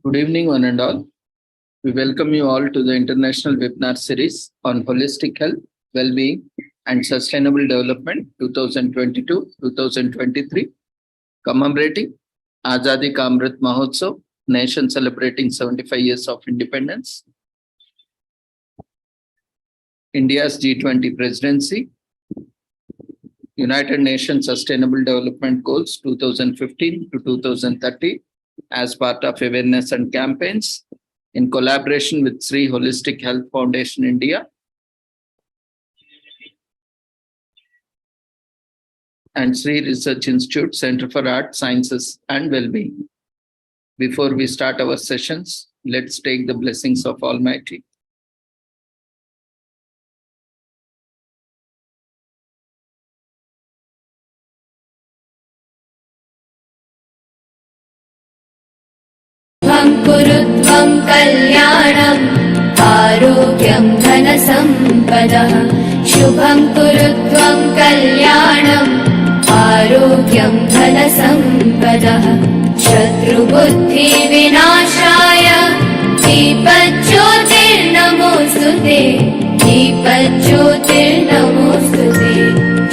Good evening, one and all. We welcome you all to the international webinar series on holistic health, well-being, and sustainable development 2022-2023, commemorating Azadi Ka Amrit Mahotsav, nation celebrating 75 years of independence, India's G20 presidency, United Nations Sustainable Development Goals 2015 to 2030 as part of awareness and campaigns in collaboration with Sri Holistic Health Foundation India and Sri Research Institute Center for Art, Sciences and Wellbeing. Before we start our sessions, let's take the blessings of Almighty. कुरुत्वं कल्याणम् आरोग्यं धनसम्पदः शुभं कुरुत्वं कल्याणम् आरोग्यं धनसम्पदः शत्रुबुद्धिविनाशाय दीपज्योतिर्नमोऽस्तुते दीपज्योतिर्नमोऽस्तुते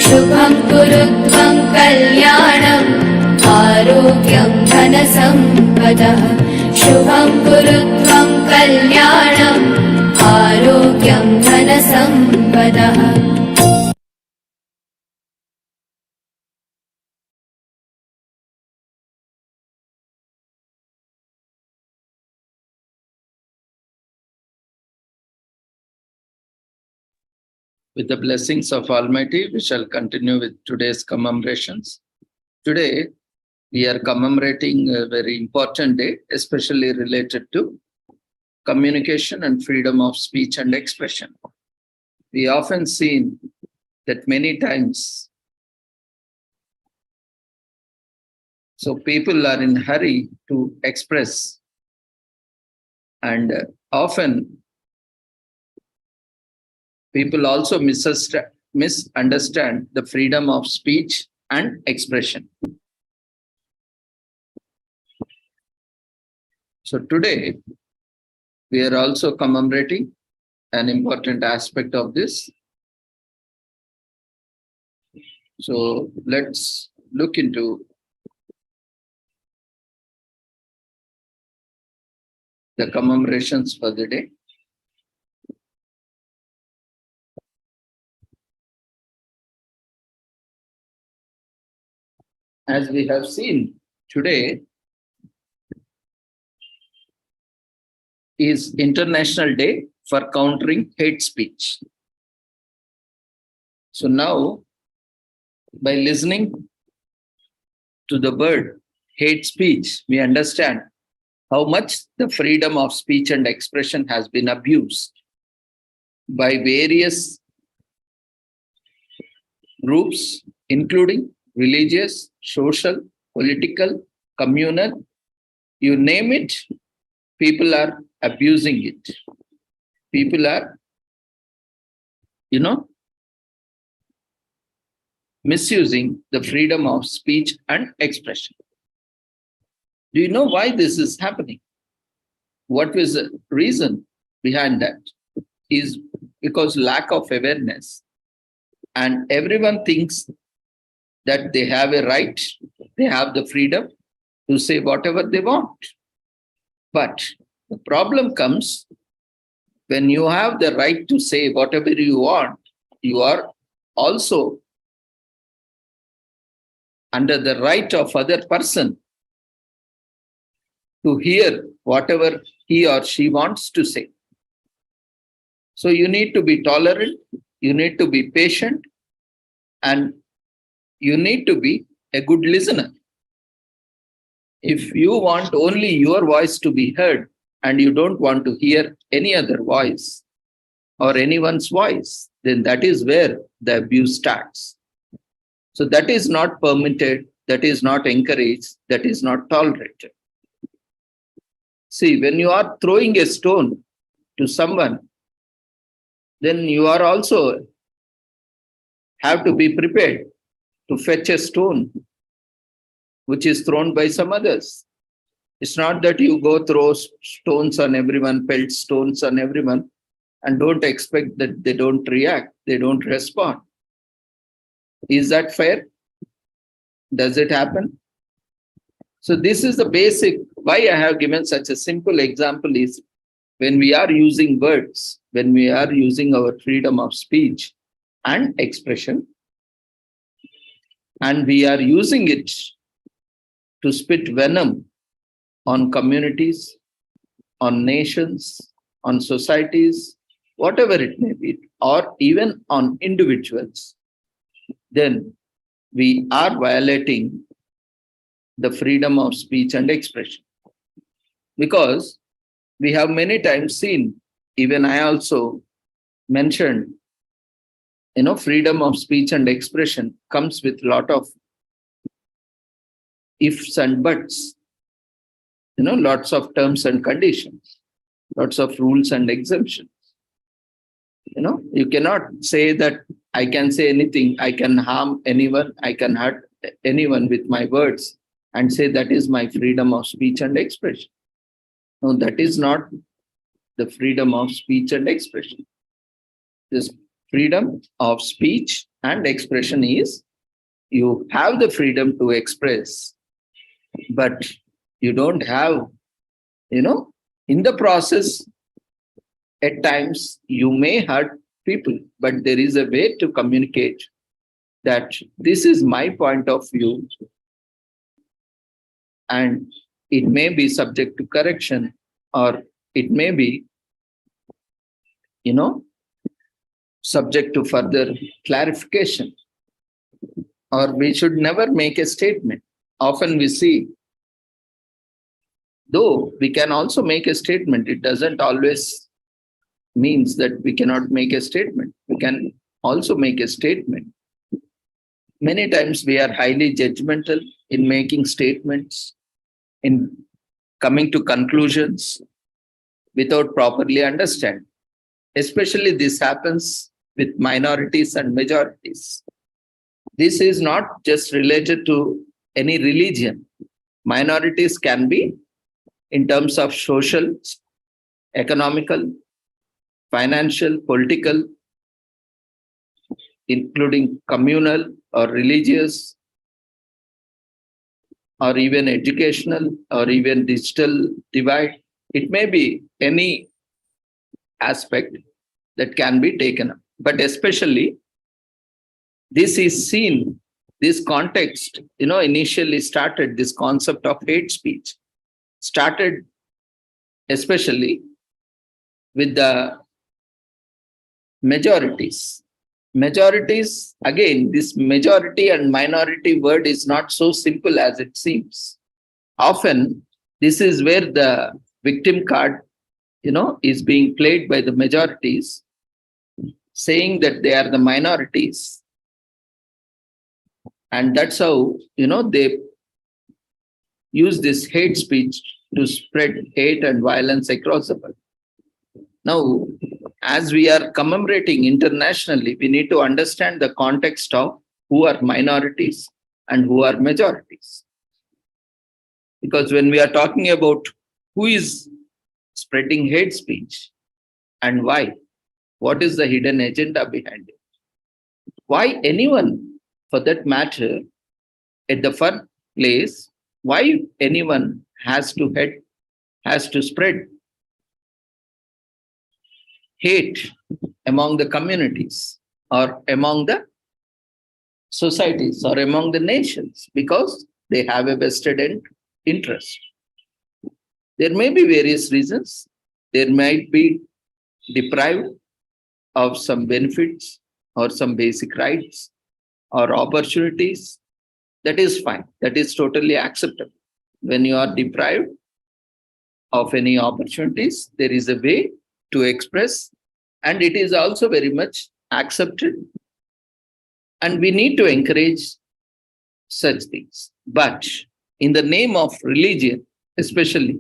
शुभं कुरुत्वं कल्याणम् आरोग्यं धनसम्पदः शुभं कुरुत्वं कल्याणम् आरोग्यं धनसम्पदः. With the blessings of Almighty, we shall continue with today's commemorations. Today, we are commemorating a very important day, especially related to communication and freedom of speech and expression. We often see that many times, so people are in a hurry to express, and often people also misunderstand the freedom of speech and expression. So today, we are also commemorating an important aspect of this. So let's look into the commemorations for the day. As we have seen today, is International Day for Countering Hate Speech. So now, by listening to the word hate speech, we understand how much the freedom of speech and expression has been abused by various groups, including religious, social, political, communal, you name it, people are abusing it. People are, misusing the freedom of speech and expression. Do you know why this is happening? What was the reason behind that? Is because lack of awareness, and everyone thinks that they have a right, they have the freedom to say whatever they want. But the problem comes when you have the right to say whatever you want, you are also under the right of other person to hear whatever he or she wants to say. So you need to be tolerant, you need to be patient, and you need to be a good listener. If you want only your voice to be heard and you don't want to hear any other voice or anyone's voice, then that is where the abuse starts. So that is not permitted, that is not encouraged, that is not tolerated. See, when you are throwing a stone to someone, then you are also have to be prepared to fetch a stone which is thrown by some others. It's not that you go throw stones on everyone, pelt stones on everyone, and don't expect that they don't react, they don't respond. Is that fair? Does it happen? So this is the basic, why I have given such a simple example is when we are using words, when we are using our freedom of speech and expression, and we are using it to spit venom on communities, on nations, on societies, whatever it may be, or even on individuals, then we are violating the freedom of speech and expression. Because we have many times seen, even I also mentioned, freedom of speech and expression comes with a lot of ifs and buts, lots of terms and conditions, lots of rules and exemptions. You cannot say that I can say anything, I can harm anyone, I can hurt anyone with my words and say that is my freedom of speech and expression. No, that is not the freedom of speech and expression. This freedom of speech and expression is you have the freedom to express, but you don't have, in the process, at times you may hurt people, but there is a way to communicate that this is my point of view, and it may be subject to correction, or it may be, subject to further clarification, or we should never make a statement. Often we see, though we can also make a statement, it doesn't always means that we cannot make a statement. We can also make a statement. Many times we are highly judgmental in making statements, in coming to conclusions without properly understanding. Especially this happens with minorities and majorities. This is not just related to any religion. Minorities can be in terms of social, economical, financial, political, including communal or religious, or even educational, or even digital divide. It may be any aspect that can be taken up. But especially, this is seen, this context, initially started, this concept of hate speech, started especially with the majorities. Majorities, again, this majority and minority word is not so simple as it seems. Often, this is where the victim card, is being played by the majorities, saying that they are the minorities. And that's how, they use this hate speech to spread hate and violence across the world. Now, as we are commemorating internationally, we need to understand the context of who are minorities and who are majorities. Because when we are talking about who is spreading hate speech and why, what is the hidden agenda behind it? Why anyone, for that matter, at the first place, why anyone has to spread hate among the communities or among the societies or among the nations? Because they have a vested interest. There may be various reasons. There might be deprived of some benefits or some basic rights or opportunities. That is fine. That is totally acceptable. When you are deprived of any opportunities, there is a way to express, and it is also very much accepted. And we need to encourage such things. But in the name of religion, especially,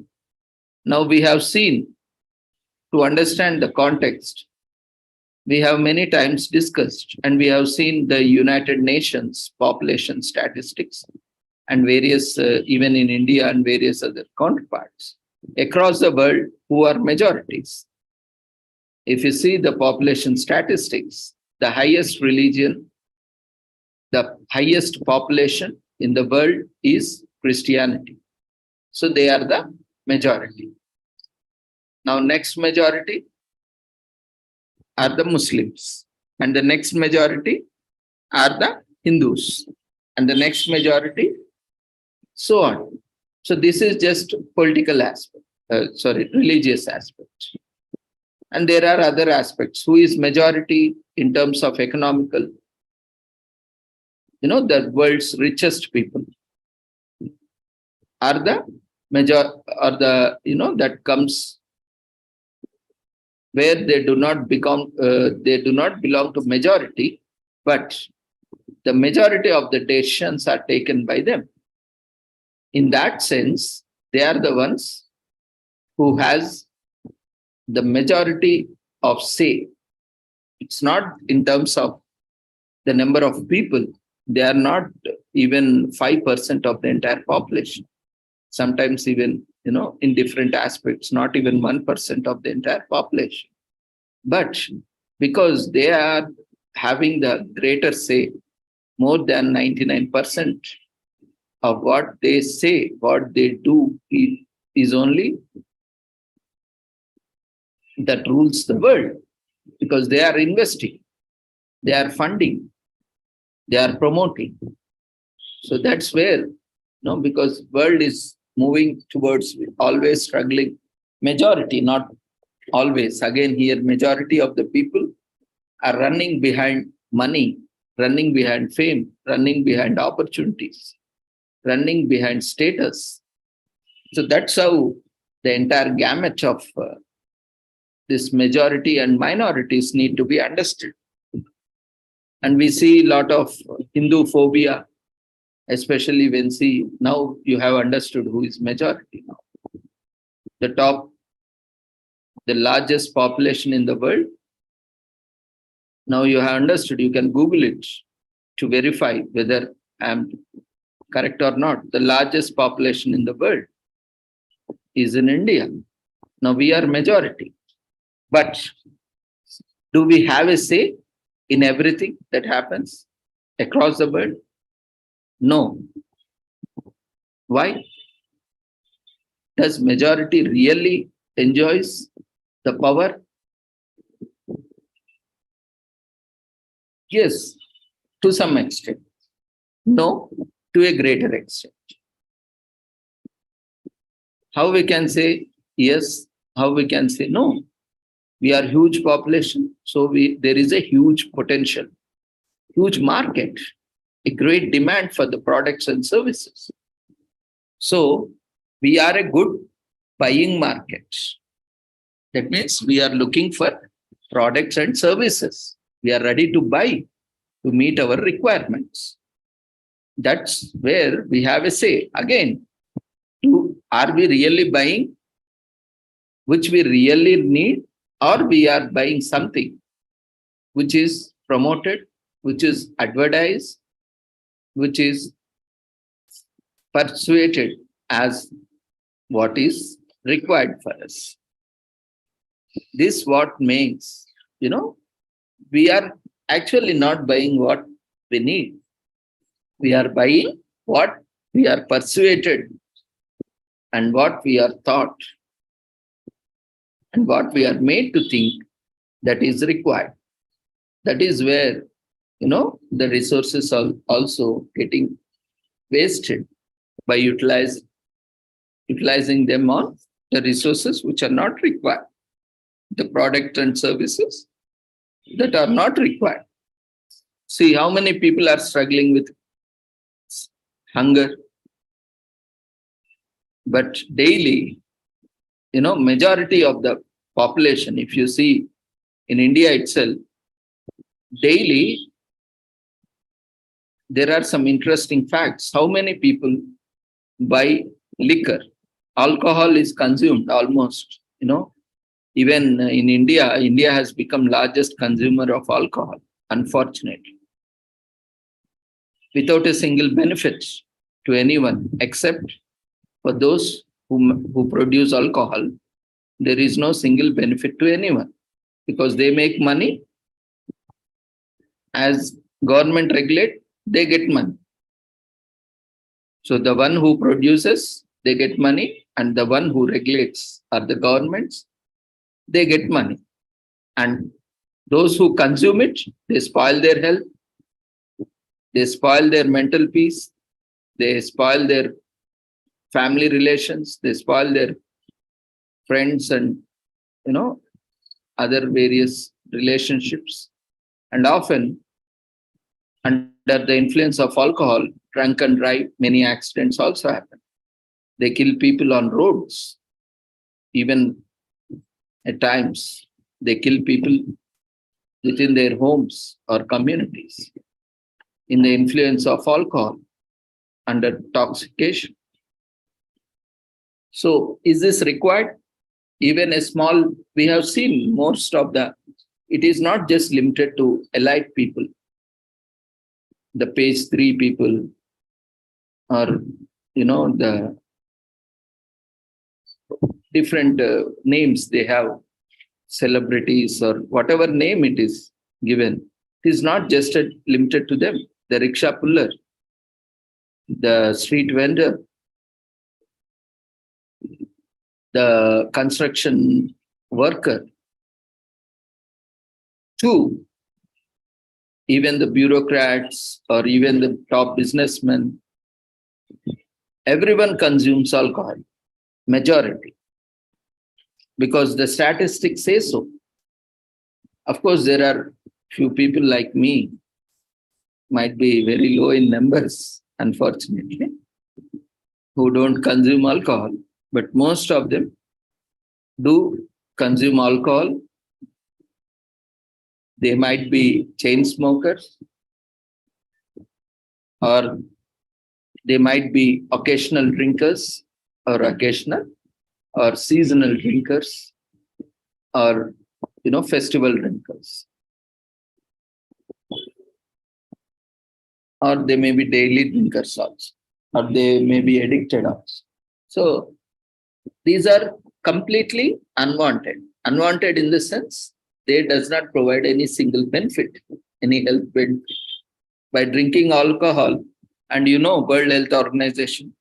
now we have seen, to understand the context, we have many times discussed, and we have seen the United Nations population statistics. and various, even in India and various other counterparts across the world who are majorities. If you see the population statistics, the highest religion, the highest population in the world is Christianity. So they are the majority. Now, next majority are the Muslims, and the next majority are the Hindus, and the next majority, so on. So this is just political aspect, religious aspect. And there are other aspects. Who is majority in terms of economical? The world's richest people are the major, or the, that comes where they do not belong to majority, but the majority of the decisions are taken by them. In that sense, they are the ones who has the majority of say. It's not in terms of the number of people. They are not even 5% of the entire population. Sometimes even, in different aspects, not even 1% of the entire population. But because they are having the greater say, more than 99% of what they say, what they do is only that rules the world, because they are investing, they are funding, they are promoting. So that's where, because world is moving towards always struggling majority, not always. Again, here, majority of the people are running behind money, running behind fame, running behind opportunities, running behind status. So that's how the entire gamut of this majority and minorities need to be understood. And we see a lot of Hindu phobia, especially when now you have understood who is majority now. The largest population in the world. Now you have understood, you can Google it to verify whether I'm correct or not. The largest population in the world is in India. Now we are majority. But do we have a say in everything that happens across the world? No. Why? Does majority really enjoys the power? Yes, to some extent. No, to a greater extent. How we can say yes? How we can say no? We are huge population, so there is a huge potential, huge market, a great demand for the products and services. So we are a good buying market. That means we are looking for products and services. We are ready to buy to meet our requirements. That's where we have a say. Again, are we really buying which we really need, or we are buying something which is promoted, which is advertised, which is persuaded as what is required for us. This what makes, we are actually not buying what we need. We are buying what we are persuaded and what we are taught and what we are made to think that is required. That is where, the resources are also getting wasted by utilizing them on the resources which are not required, the product and services that are not required. See how many people are struggling with hunger. But daily, majority of the population, if you see in India itself, daily, there are some interesting facts. How many people buy liquor? Alcohol is consumed almost, even in India. India has become largest consumer of alcohol, unfortunately, without a single benefit to anyone except for those who produce alcohol. There is no single benefit to anyone because they make money. As government regulate, they get money. So the one who produces, they get money, and the one who regulates are the governments, they get money. And those who consume it, they spoil their health, they spoil their mental peace, they spoil their family relations, they spoil their friends and other various relationships. And often, under the influence of alcohol, drunk and drive, many accidents also happen. They kill people on roads. Even at times, they kill people within their homes or communities in the influence of alcohol under intoxication. So, is this required? Even a small, we have seen most of it is not just limited to elite people, the page 3 people, or the different names they have, celebrities or whatever name it is given. It is not just limited to them. The rickshaw puller, the street vendor, the construction worker, too, even the bureaucrats or even the top businessmen, everyone consumes alcohol, majority, because the statistics say so. Of course, there are few people like me, might be very low in numbers, unfortunately, who don't consume alcohol, but most of them do consume alcohol. They might be chain smokers, or they might be occasional drinkers, or occasional or seasonal drinkers, or festival drinkers, or they may be daily drinkers also, or they may be addicted also. So these are completely unwanted. Unwanted in the sense they does not provide any single benefit, any health benefit. By drinking alcohol, and World Health Organization,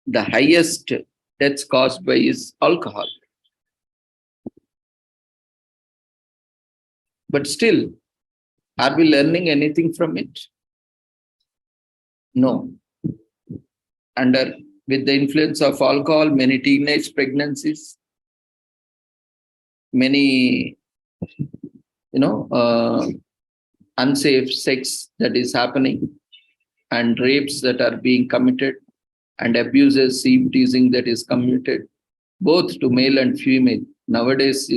the highest deaths caused by is alcohol. But still, are we learning anything from it? No. With the influence of alcohol, many teenage pregnancies, many unsafe sex that is happening, and rapes that are being committed, and abuses, teasing that is committed, both to male and female. Nowadays,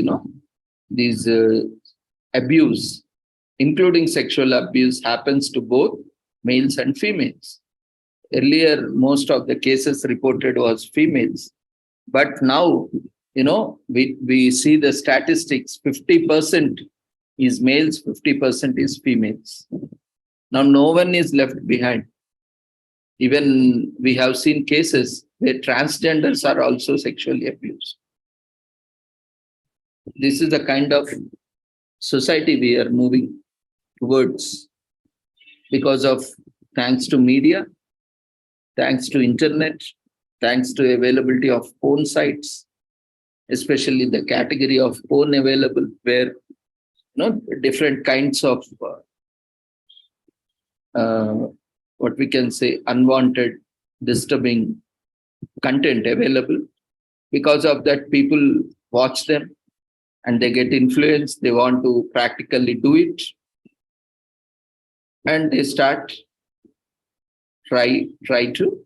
these abuse, including sexual abuse, happens to both males and females. Earlier, most of the cases reported was females, but now, we see the statistics: 50% is males, 50% is females. Now, no one is left behind. Even we have seen cases where transgenders are also sexually abused. This is the kind of society we are moving towards because of, thanks to media, thanks to internet, thanks to availability of porn sites, especially the category of porn available, where different kinds of what we can say unwanted, disturbing content available. Because of that, people watch them and they get influenced. They want to practically do it, and they start try to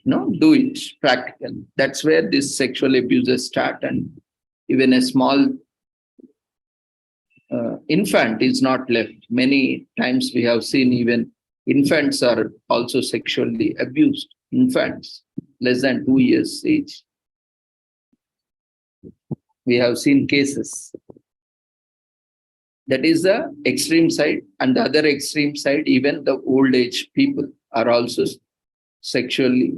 do it practically. That's where these sexual abuses start. And even a small infant is not left. Many times we have seen even infants are also sexually abused. Infants less than 2 years age. We have seen cases. That is the extreme side. And the other extreme side, even the old age people are also sexually,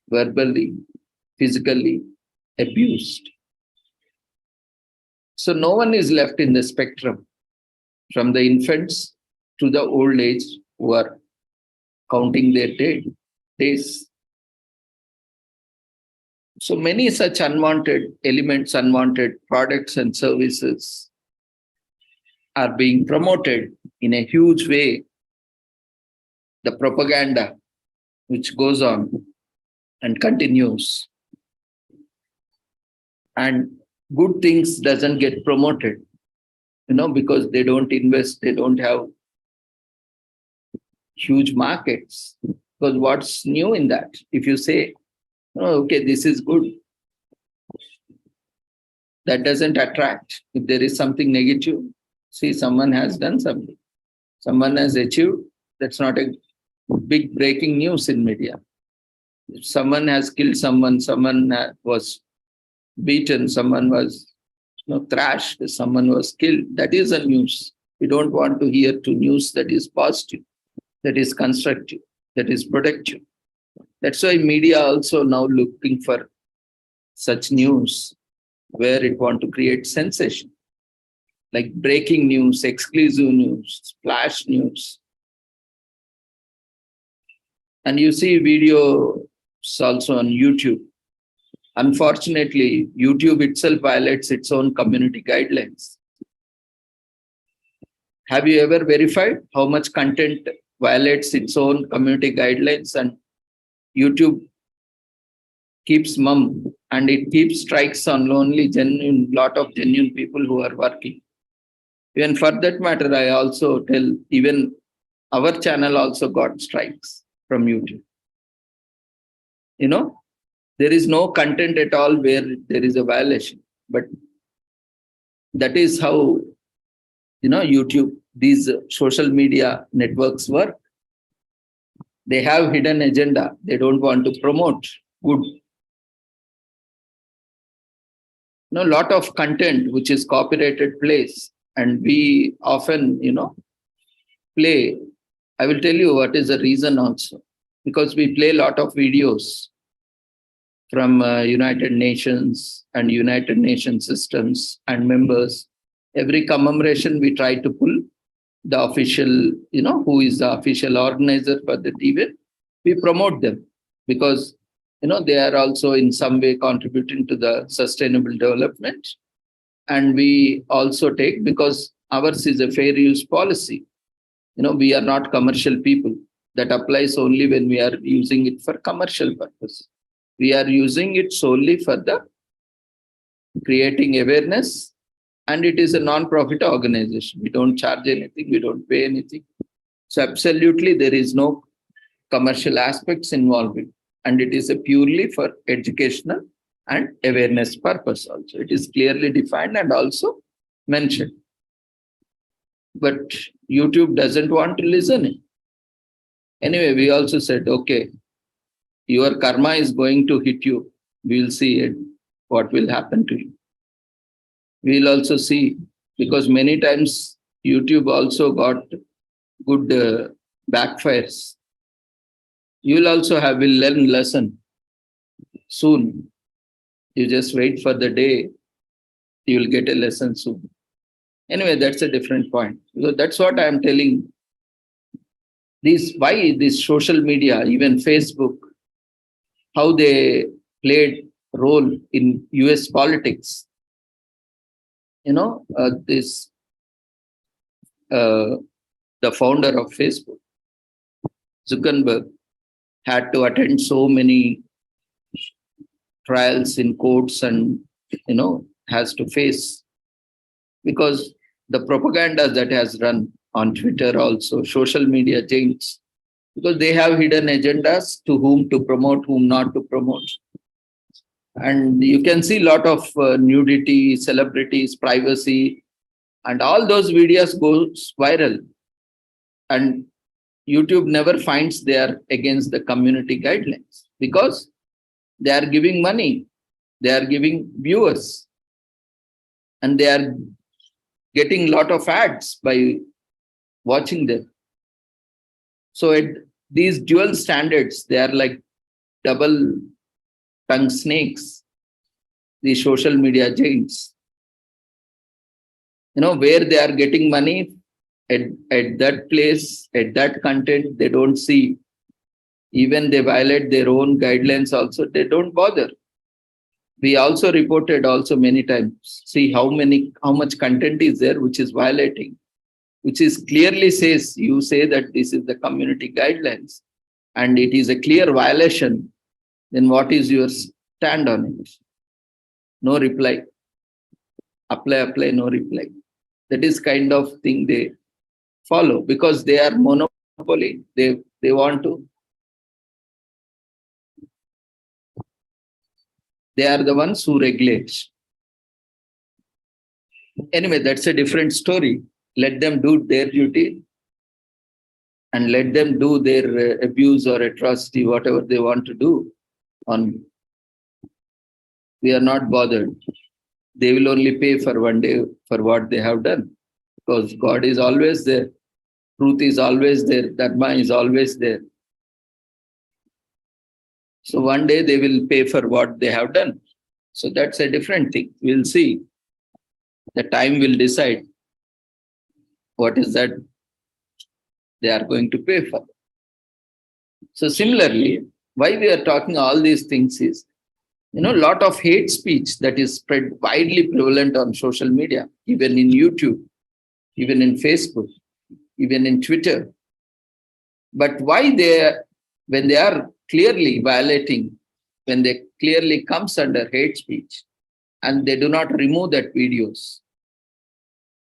verbally, physically abused. So no one is left in the spectrum, from the infants to the old age who are counting their days. So many such unwanted elements, unwanted products and services are being promoted in a huge way. The propaganda which goes on and continues, and good things doesn't get promoted, because they don't invest, they don't have huge markets. Because what's new in that? If you say, oh, okay, this is good, that doesn't attract. If there is something negative, see, someone has done something, someone has achieved, that's not a big breaking news in media. If someone has killed someone, was beaten, someone was thrashed, someone was killed, that is a news. We don't want to hear to news that is positive, that is constructive, that is productive. That's why media also now looking for such news where it want to create sensation, like breaking news, exclusive news, splash news. And you see videos also on YouTube. Unfortunately, YouTube itself violates its own community guidelines. Have you ever verified how much content violates its own community guidelines, and YouTube keeps mum, and it keeps strikes on only lot of genuine people who are working. Even for that matter, I also tell, even our channel also got strikes from YouTube. There is no content at all where there is a violation. But that is how, YouTube, these social media networks work. They have hidden agenda. They don't want to promote good. A lot of content which is copyrighted plays, and we often, play. I will tell you what is the reason also. Because we play a lot of videos from United Nations and United Nations systems and members. Every commemoration we try to pull the official, who is the official organizer for the event. We promote them because, they are also in some way contributing to the sustainable development. And we also take, because ours is a fair use policy. We are not commercial people. That applies only when we are using it for commercial purpose. We are using it solely for the creating awareness, and it is a non-profit organization. We don't charge anything, we don't pay anything. So absolutely there is no commercial aspects involved, and it is a purely for educational and awareness purpose also. It is clearly defined and also mentioned. But YouTube doesn't want to listen. Anyway, we also said, okay, your karma is going to hit you. We'll see it, what will happen to you. We'll also see, because many times YouTube also got good backfires. You will also will learn lesson soon. You just wait for the day, you will get a lesson soon. Anyway, that's a different point. So that's what I am telling. Why this social media, even Facebook, how they played role in US politics. The founder of Facebook, Zuckerberg, had to attend so many trials in courts and, has to face, because the propaganda that has run on Twitter also, social media giants, because they have hidden agendas to whom to promote, whom not to promote. And you can see a lot of nudity, celebrities, privacy, and all those videos goes viral. And YouTube never finds they are against the community guidelines, because they are giving money, they are giving viewers, and they are getting a lot of ads by watching them. So these dual standards, they are like double tongue snakes, the social media giants. Where they are getting money at that place, at that content, they don't see. Even they violate their own guidelines also, they don't bother. We also reported also many times, see how much content is there which is violating, which is clearly says, you say that this is the community guidelines and it is a clear violation, then what is your stand on it? No reply. Apply, no reply. That is kind of thing they follow because they are monopoly. They want to. They are the ones who regulate. Anyway, that's a different story. Let them do their duty and let them do their abuse or atrocity, whatever they want to do. We are not bothered. They will only pay for one day for what they have done, because God is always there. Truth is always there. Dharma is always there. So one day they will pay for what they have done. So that's a different thing. We'll see. The time will decide what is that they are going to pay for. So similarly, why we are talking all these things is, lot of hate speech that is spread widely prevalent on social media, even in YouTube, even in Facebook, even in Twitter. But why when they are clearly violating, when they clearly comes under hate speech and they do not remove that videos,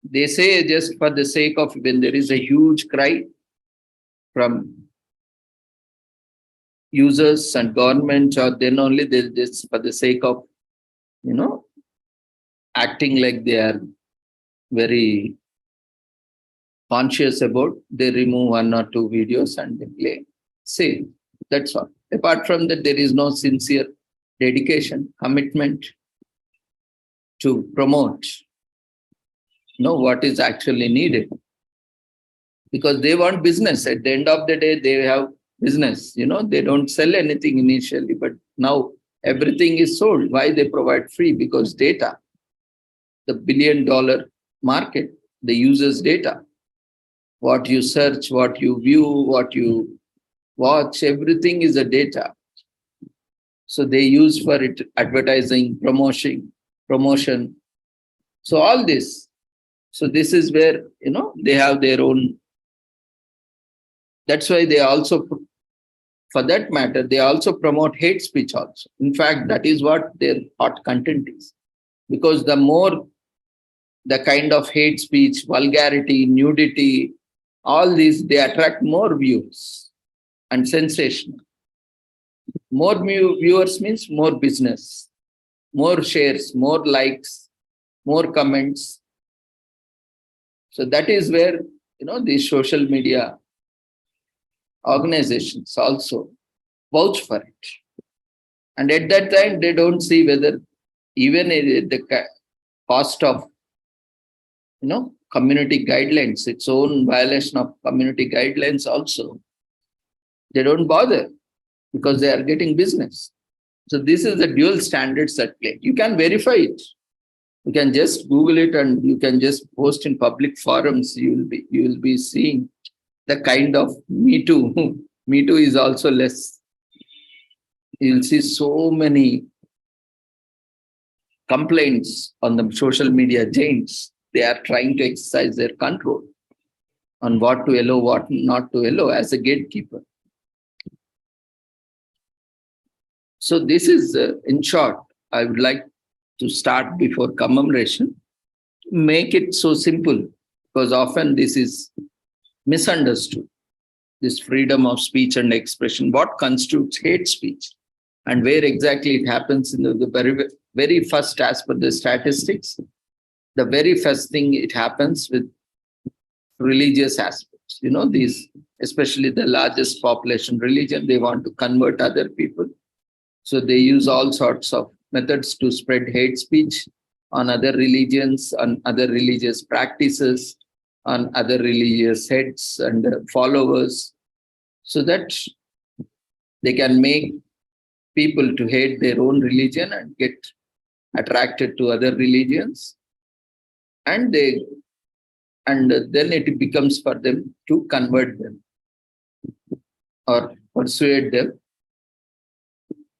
they say just for the sake of when there is a huge cry from users and government, or then only they just for the sake of, acting like they are very conscious about, they remove one or two videos and they play. Say, that's all. Apart from that, there is no sincere dedication, commitment to promote, what is actually needed. Because they want business. At the end of the day, they have business. They don't sell anything initially, but now everything is sold. Why they provide free? Because data, the billion-dollar market, the user's data. What you search, what you view, what you watch, everything is a data. So they use for it advertising, promotion. So all this. So this is where, they have their own. That's why they also, for that matter, they also promote hate speech also. In fact, that is what their hot content is. Because the more the kind of hate speech, vulgarity, nudity, all these, they attract more views and sensation. More viewers means more business, more shares, more likes, more comments. So that is where, these social media organizations also vouch for it. And at that time, they don't see whether even at the cost of, community guidelines, its own violation of community guidelines also, they don't bother because they are getting business. So this is the dual standards at play. You can verify it. You can just Google it and you can just post in public forums. You will be seeing the kind of Me Too. Me Too is also less. You'll see so many complaints on the social media giants. They are trying to exercise their control on what to allow, what not to allow as a gatekeeper. So this is, in short, I would like to start before commemoration, make it so simple, because often this is misunderstood. This freedom of speech and expression, what constitutes hate speech, and where exactly it happens in the very, very first, as per the statistics, the very first thing it happens with religious aspects. These, especially the largest population religion, they want to convert other people. So they use all sorts of methods to spread hate speech on other religions, on other religious practices, on other religious heads and followers. so that they can make people to hate their own religion and get attracted to other religions, and then it becomes for them to convert them or persuade them.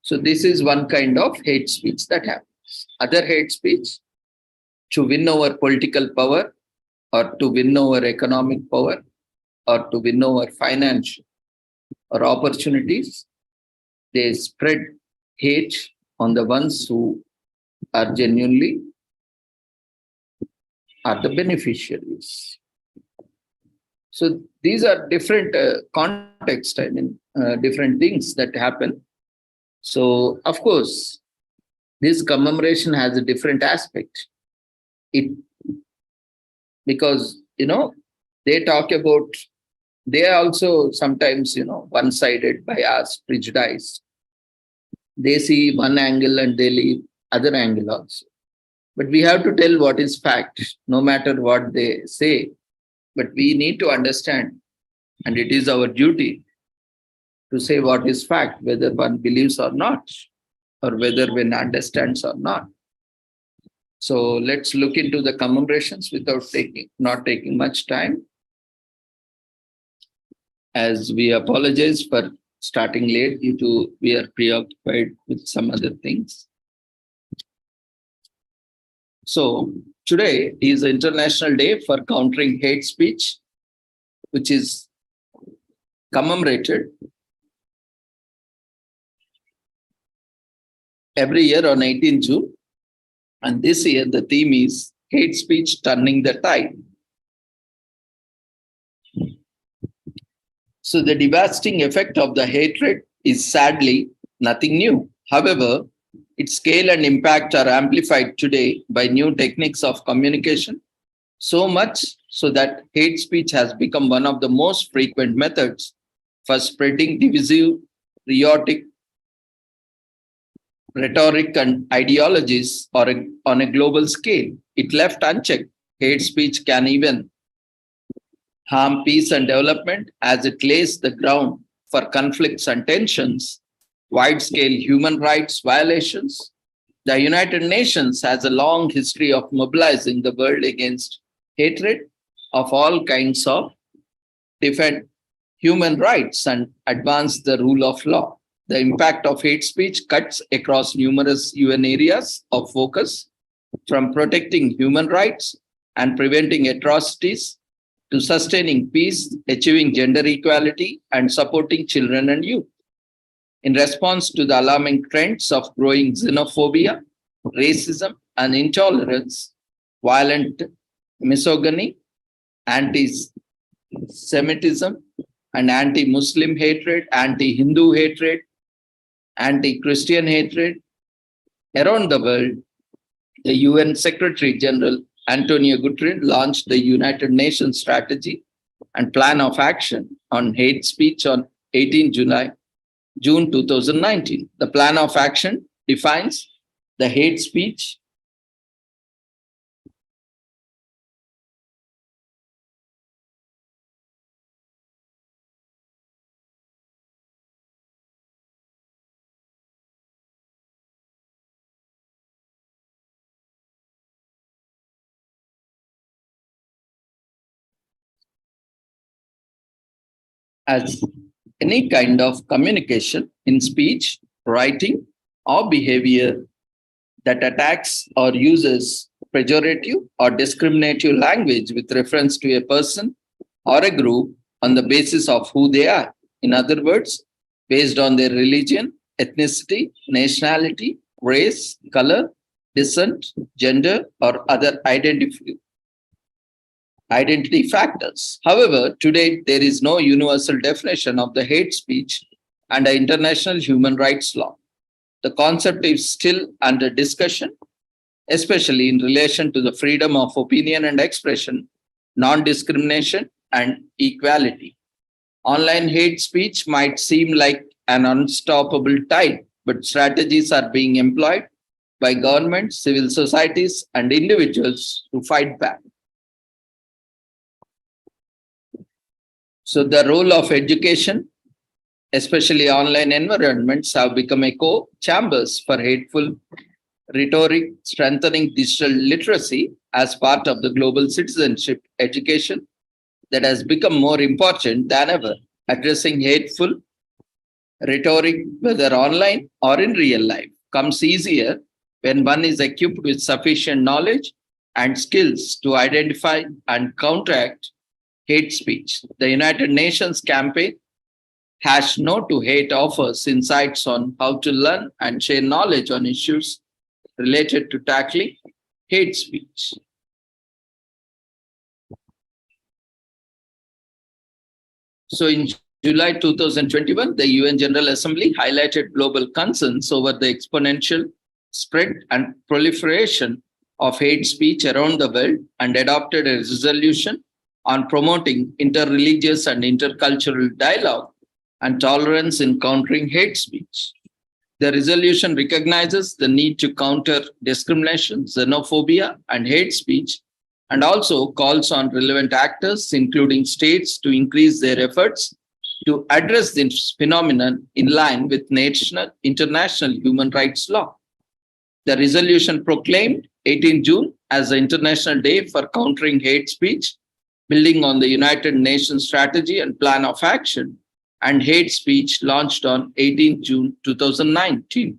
So this is one kind of hate speech that happens. Other hate speech, to win over political power or to win over economic power or to win over financial or opportunities, they spread hate on the ones who are genuinely are the beneficiaries. So these are different context, different things that happen. So of course, this commemoration has a different aspect. It because they talk about, they are also sometimes one-sided, biased, prejudiced. They see one angle and they leave other angle also. But we have to tell what is fact, no matter what they say. But we need to understand, and it is our duty to say what is fact, whether one believes or not, or whether one understands or not. So let's look into the commemorations without not taking much time, as we apologize for starting late due to we are preoccupied with some other things. So today is International Day for Countering Hate Speech, which is commemorated every year on 18 June. And this year the theme is Hate Speech Turning the Tide. So the devastating effect of the hatred is sadly nothing new. However, its scale and impact are amplified today by new techniques of communication, so much so that hate speech has become one of the most frequent methods for spreading divisive, rhetoric and ideologies on a global scale. If left unchecked, hate speech can even harm peace and development, as it lays the ground for conflicts and tensions, wide-scale human rights violations. The United Nations has a long history of mobilizing the world against hatred of all kinds, of defend human rights and advance the rule of law. The impact of hate speech cuts across numerous UN areas of focus, from protecting human rights and preventing atrocities to sustaining peace, achieving gender equality, and supporting children and youth. In response to the alarming trends of growing xenophobia, racism, and intolerance, violent misogyny, anti-Semitism, and anti-Muslim hatred, anti-Hindu hatred, anti-Christian hatred around the world, the UN Secretary General Antonio Guterres launched the United Nations Strategy and Plan of Action on Hate Speech on 18 June 2019. The Plan of Action defines the hate speech as any kind of communication in speech, writing, or behavior that attacks or uses pejorative or discriminative language with reference to a person or a group on the basis of who they are. In other words, based on their religion, ethnicity, nationality, race, color, descent, gender, or other identity factors. However, today there is no universal definition of the hate speech under international human rights law. The concept is still under discussion, especially in relation to the freedom of opinion and expression, non-discrimination, and equality. Online hate speech might seem like an unstoppable tide, but strategies are being employed by governments, civil societies, and individuals to fight back. So the role of education especially online environments, have become echo chambers for hateful rhetoric, strengthening digital literacy as part of the global citizenship education that has become more important than ever. Addressing hateful rhetoric, whether online or in real life, comes easier when one is equipped with sufficient knowledge and skills to identify and counteract hate speech. The United Nations campaign Hash No to Hate offers insights on how to learn and share knowledge on issues related to tackling hate speech. So in July 2021, the UN General Assembly highlighted global concerns over the exponential spread and proliferation of hate speech around the world and adopted a resolution on promoting interreligious and intercultural dialogue and tolerance in countering hate speech. The resolution recognizes the need to counter discrimination, xenophobia, and hate speech, and also calls on relevant actors, including states, to increase their efforts to address this phenomenon in line with national, international human rights law. The resolution proclaimed 18 June as the International Day for Countering Hate Speech, building on the United Nations Strategy and Plan of Action and Hate Speech launched on 18 June 2019.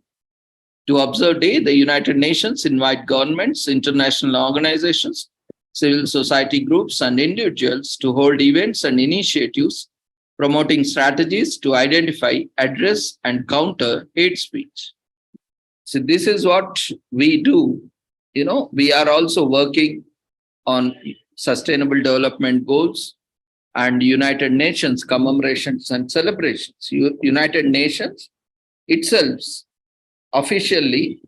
To observe day, the United Nations invite governments, international organizations, civil society groups, and individuals to hold events and initiatives promoting strategies to identify, address, and counter hate speech. So this is what we do. We are also working on sustainable development goals and United Nations commemorations and celebrations. United Nations itself officially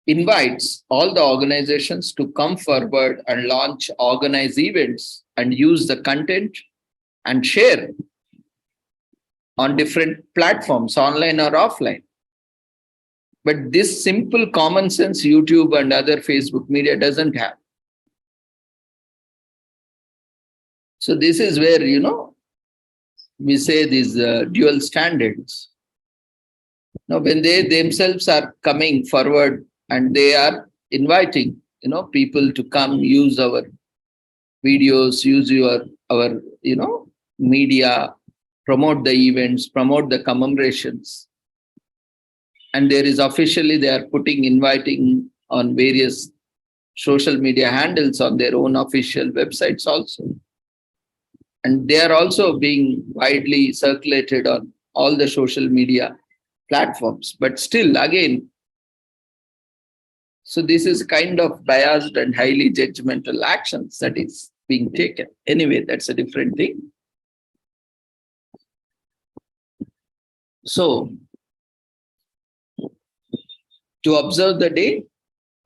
invites all the organizations to come forward and launch organized events and use the content and share on different platforms, online or offline. But this simple common sense YouTube and other Facebook media doesn't have. So this is where, we say these dual standards. Now, when they themselves are coming forward and they are inviting, people to come use our videos, use our media, promote the events, promote the commemorations. And there is officially, they are inviting on various social media handles on their own official websites also. And they are also being widely circulated on all the social media platforms. But still, again, so this is kind of biased and highly judgmental actions that is being taken. Anyway, that's a different thing. So, to observe the day,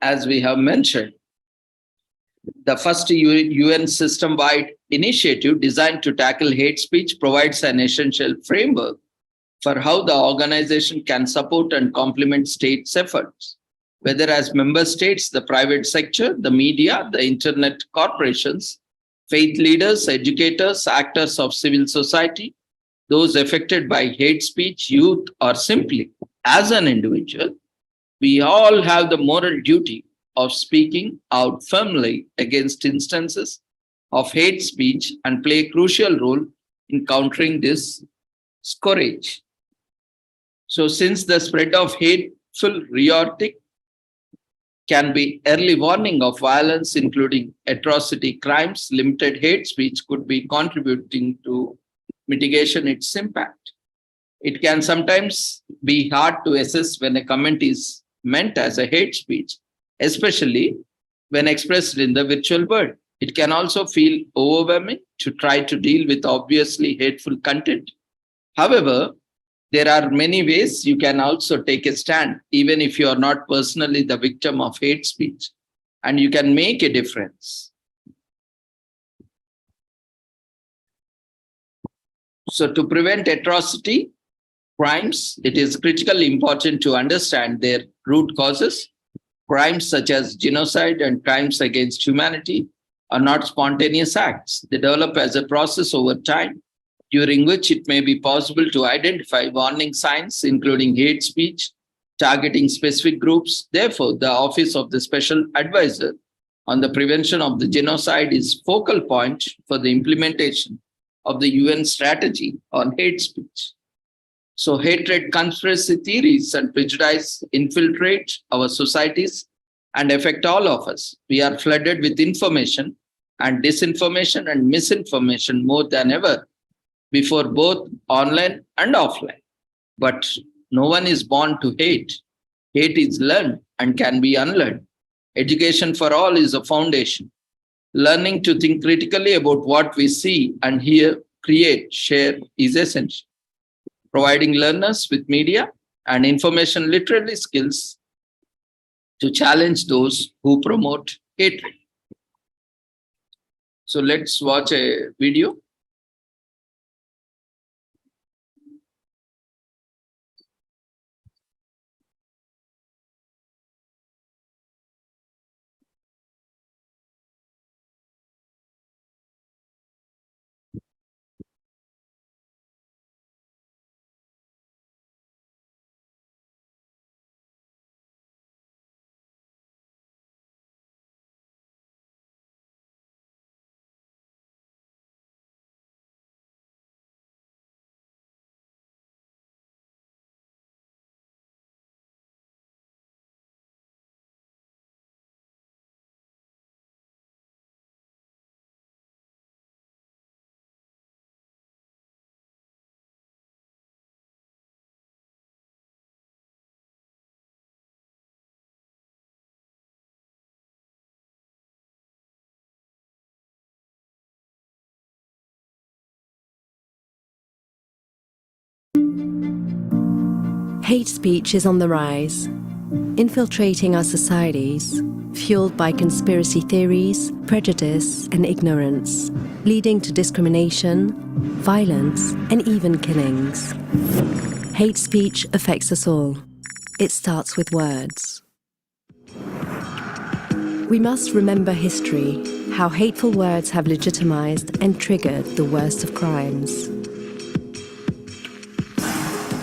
as we have mentioned, the first UN system-wide initiative designed to tackle hate speech provides an essential framework for how the organization can support and complement states' efforts, whether as member states, the private sector, the media, the internet corporations, faith leaders, educators, actors of civil society, those affected by hate speech, youth, or simply as an individual. We all have the moral duty of speaking out firmly against instances of hate speech and play a crucial role in countering this scourge. So since the spread of hateful rhetoric can be early warning of violence, including atrocity crimes, limited hate speech could be contributing to mitigation its impact. It can sometimes be hard to assess when a comment is meant as a hate speech, especially when expressed in the virtual world. It can also feel overwhelming to try to deal with obviously hateful content. However, there are many ways you can also take a stand, even if you are not personally the victim of hate speech, and you can make a difference. So to prevent atrocity crimes, it is critically important to understand their root causes. Crimes such as genocide and crimes against humanity are not spontaneous acts. They develop as a process over time during which it may be possible to identify warning signs, including hate speech, targeting specific groups. Therefore, the Office of the Special Advisor on the Prevention of the Genocide is focal point for the implementation of the UN strategy on hate speech. So, hatred, conspiracy theories, and prejudice infiltrate our societies and affect all of us. We are flooded with information and disinformation and misinformation more than ever before, both online and offline. But no one is born to hate. Hate is learned and can be unlearned. Education for all is a foundation. Learning to think critically about what we see and hear, create, share is essential. Providing learners with media and information literacy skills to challenge those who promote hatred. So let's watch a video. Hate speech is on the rise, infiltrating our societies, fueled by conspiracy theories, prejudice, and ignorance, leading to discrimination, violence, and even killings. Hate speech affects us all. It starts with words. We must remember history, how hateful words have legitimized and triggered the worst of crimes.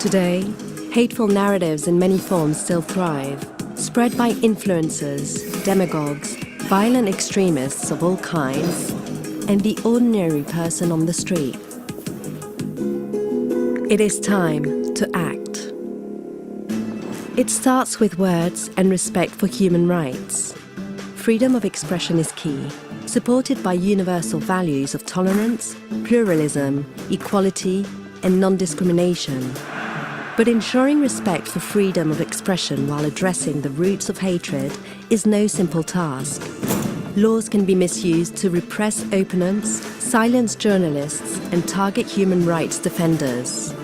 Today, hateful narratives in many forms still thrive, spread by influencers, demagogues, violent extremists of all kinds, and the ordinary person on the street. It is time to act. It starts with words and respect for human rights. Freedom of expression is key, supported by universal values of tolerance, pluralism, equality, and non-discrimination. But ensuring respect for freedom of expression while addressing the roots of hatred is no simple task. Laws can be misused to repress opponents, silence journalists, and target human rights defenders.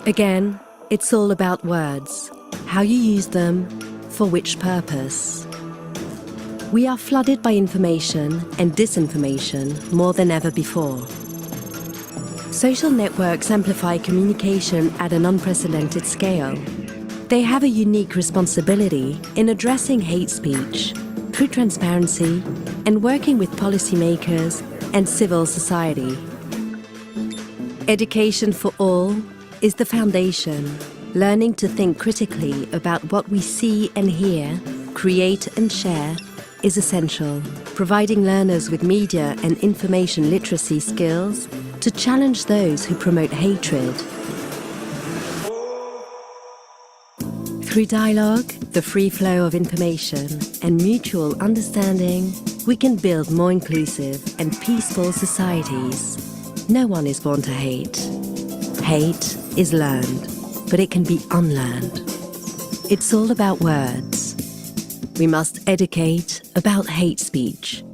Again, it's all about words, how you use them, for which purpose. We are flooded by information and disinformation more than ever before. Social networks amplify communication at an unprecedented scale. They have a unique responsibility in addressing hate speech, through transparency, and working with policymakers and civil society. Education for all is the foundation. Learning to think critically about what we see and hear, create and share is essential. Providing learners with media and information literacy skills to challenge those who promote hatred. Through dialogue, the free flow of information, and mutual understanding, we can build more inclusive and peaceful societies. No one is born to hate. Hate is learned, but it can be unlearned. It's all about words. We must educate about hate speech.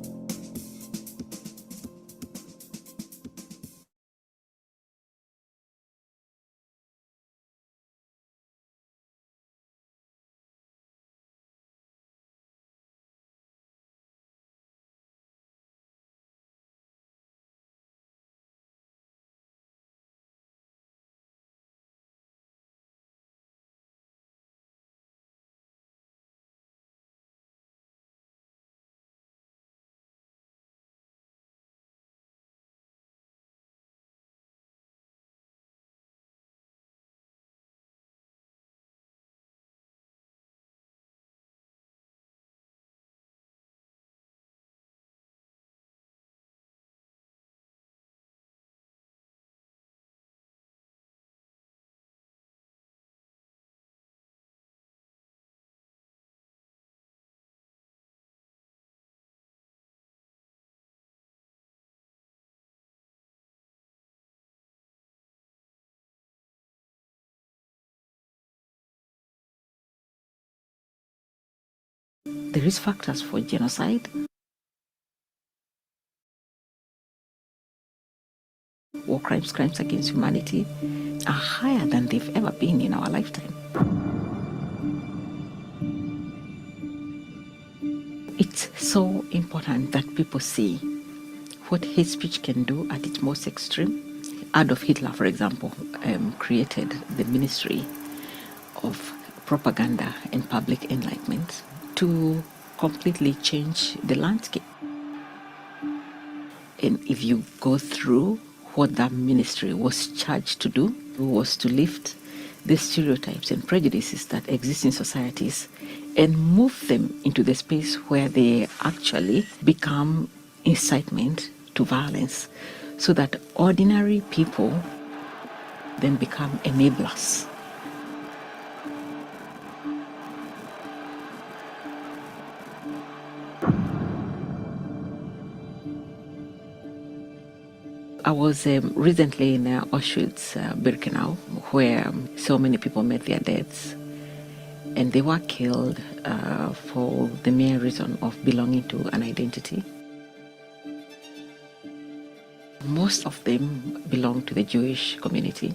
The risk factors for genocide, war crimes, crimes against humanity, are higher than they've ever been in our lifetime. It's so important that people see what hate speech can do at its most extreme. Adolf Hitler, for example, created the Ministry of Propaganda and Public Enlightenment to completely change the landscape. And if you go through what that ministry was charged to do, was to lift the stereotypes and prejudices that exist in societies and move them into the space where they actually become incitement to violence, so that ordinary people then become enablers. I was recently in Auschwitz, Birkenau, where so many people met their deaths, and they were killed for the mere reason of belonging to an identity. Most of them belong to the Jewish community,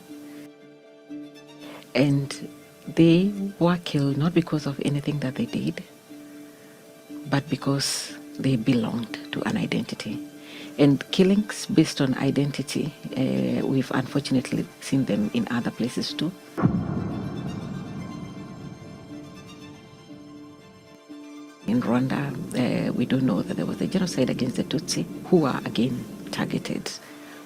and they were killed not because of anything that they did, but because they belonged to an identity. And killings based on identity, we've unfortunately seen them in other places too. In Rwanda, we do know that there was a genocide against the Tutsi, who were again targeted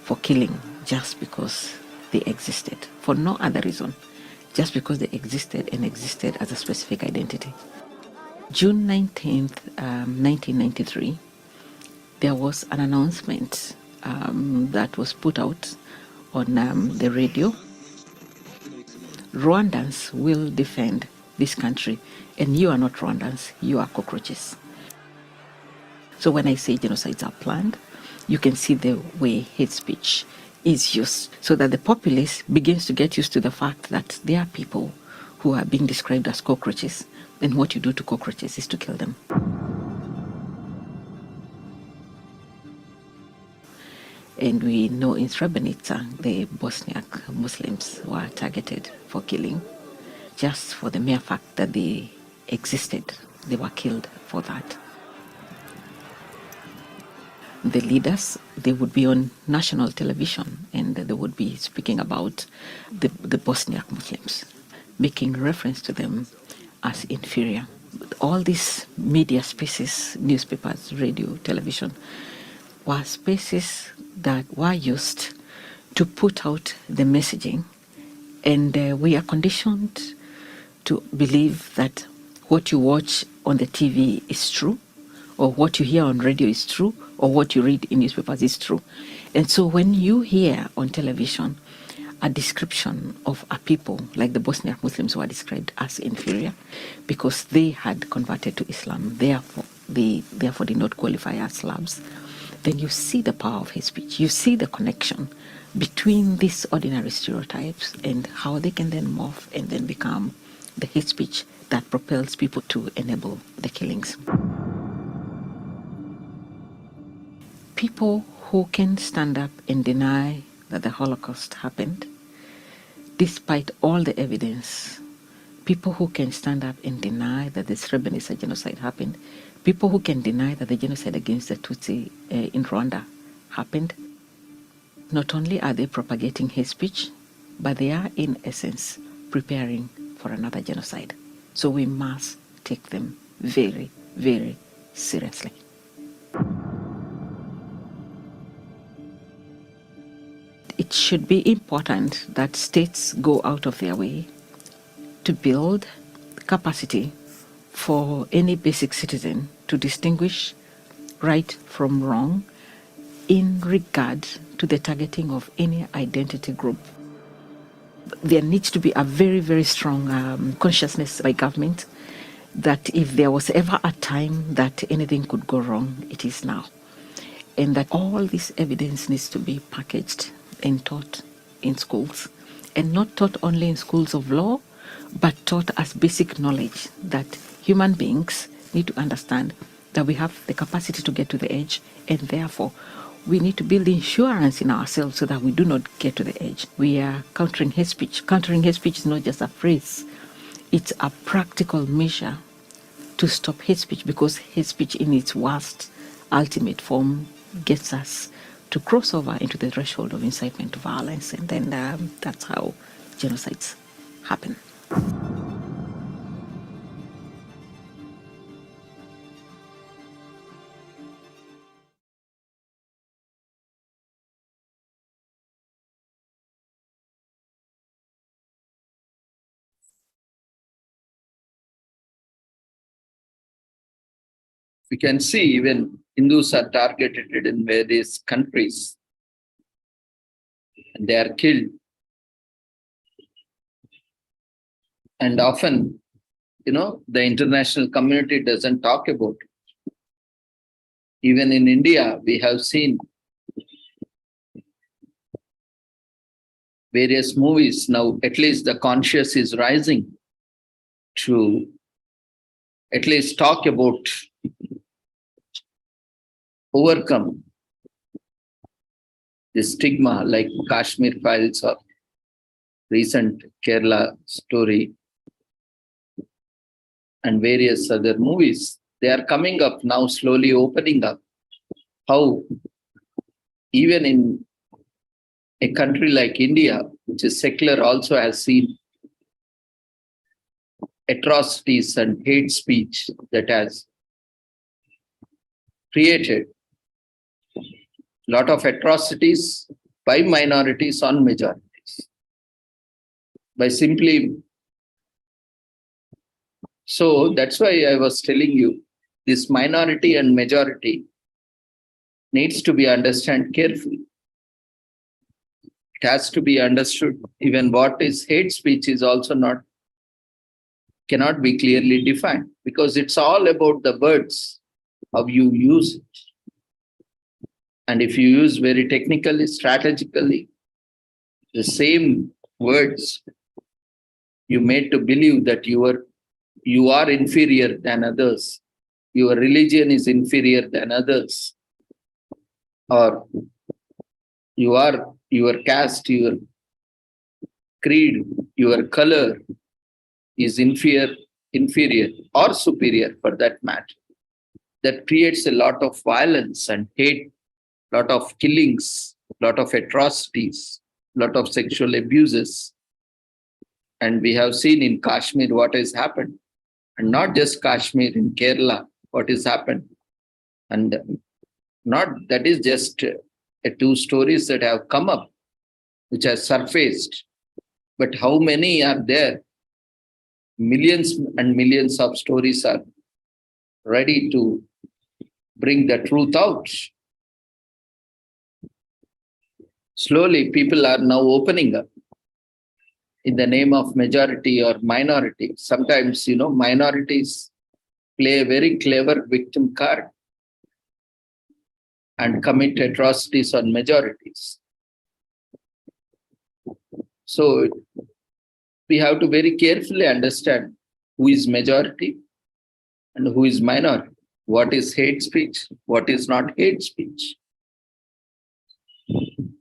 for killing just because they existed, for no other reason, just because they existed and existed as a specific identity. June 19th, 1993, there was an announcement that was put out on the radio. Rwandans will defend this country, and you are not Rwandans, you are cockroaches. So when I say genocides are planned, you can see the way hate speech is used, so that the populace begins to get used to the fact that there are people who are being described as cockroaches, and what you do to cockroaches is to kill them. And we know in Srebrenica, the Bosniak Muslims were targeted for killing just for the mere fact that they existed. They were killed for that. The leaders, they would be on national television and they would be speaking about the Bosniak Muslims, making reference to them as inferior. All these media spaces, newspapers, radio, television, were spaces that were used to put out the messaging, and we are conditioned to believe that what you watch on the TV is true, or what you hear on radio is true, or what you read in newspapers is true. And so when you hear on television a description of a people like the Bosniak Muslims who are described as inferior because they had converted to Islam, therefore they did not qualify as Slavs, then you see the power of hate speech. You see the connection between these ordinary stereotypes and how they can then morph and then become the hate speech that propels people to enable the killings. People who can stand up and deny that the Holocaust happened, despite all the evidence, people who can stand up and deny that the Srebrenica genocide happened, people who can deny that the genocide against the Tutsi in Rwanda happened, not only are they propagating hate speech, but they are in essence preparing for another genocide. So we must take them very, very seriously. It should be important that states go out of their way to build capacity for any basic citizen to distinguish right from wrong in regard to the targeting of any identity group. There needs to be a very, very strong consciousness by government that if there was ever a time that anything could go wrong, it is now. And that all this evidence needs to be packaged and taught in schools, and not taught only in schools of law, but taught as basic knowledge that human beings need to understand that we have the capacity to get to the edge, and therefore we need to build insurance in ourselves so that we do not get to the edge. We are countering hate speech. Countering hate speech is not just a phrase, it's a practical measure to stop hate speech, because hate speech in its worst ultimate form gets us to cross over into the threshold of incitement to violence, and then that's how genocides happen. We can see even Hindus are targeted in various countries and they are killed. And often, the international community doesn't talk about it. Even in India, we have seen various movies. Now, at least the conscious is rising to at least talk about, overcome the stigma, like Kashmir Files or recent Kerala story and various other movies. They are coming up now, slowly opening up how even in a country like India, which is secular, also has seen atrocities and hate speech that has created a lot of atrocities by minorities on majorities. By simply, so that's why I was telling you, this minority and majority needs to be understood carefully. It has to be understood. Even what is hate speech is also cannot be clearly defined, because it's all about the words, how you use it. And if you use very technically, strategically, the same words, you made to believe that you are inferior than others, your religion is inferior than others, or your caste, your creed, your color is inferior or superior for that matter. That creates a lot of violence and hate, lot of killings, lot of atrocities, lot of sexual abuses. And we have seen in Kashmir what has happened. And not just Kashmir, in Kerala, what has happened. And not that is just two stories that have come up, which have surfaced. But how many are there? Millions and millions of stories are ready to bring the truth out. Slowly, people are now opening up in the name of majority or minority. Sometimes, minorities play a very clever victim card and commit atrocities on majorities. So we have to very carefully understand who is majority and who is minority. What is hate speech? What is not hate speech?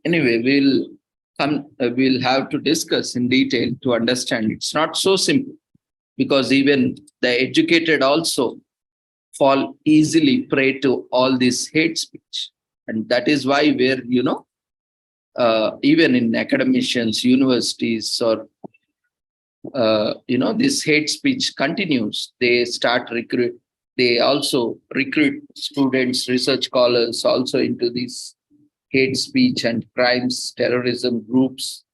Anyway, we'll have to discuss in detail to understand. It's not so simple, because even the educated also fall easily prey to all this hate speech. And that is why even in academicians, universities, or this hate speech continues. They also recruit students, research scholars also into these hate speech and crimes, terrorism groups,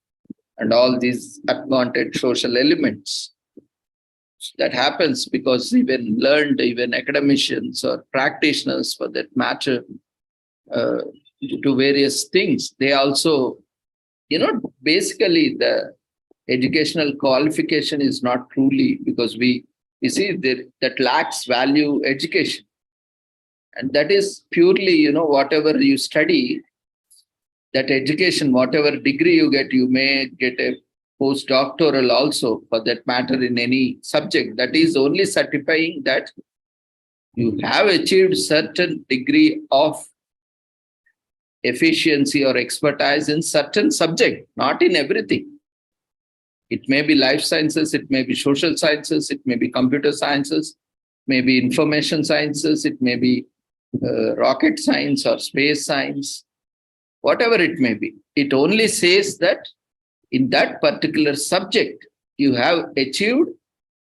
and all these unwanted social elements. That happens because even academicians or practitioners, for that matter, to various things, they also, basically the educational qualification is not truly, because we see that lacks value education. And that is purely, whatever you study, that education, whatever degree you may get a postdoctoral also, for that matter, in any subject, that is only certifying that You have achieved certain degree of efficiency or expertise in certain subject, not in everything. It may be life sciences, it may be social sciences, it may be computer sciences, maybe information sciences, it may be rocket science or space science, whatever it may be. It only says that in that particular subject, you have achieved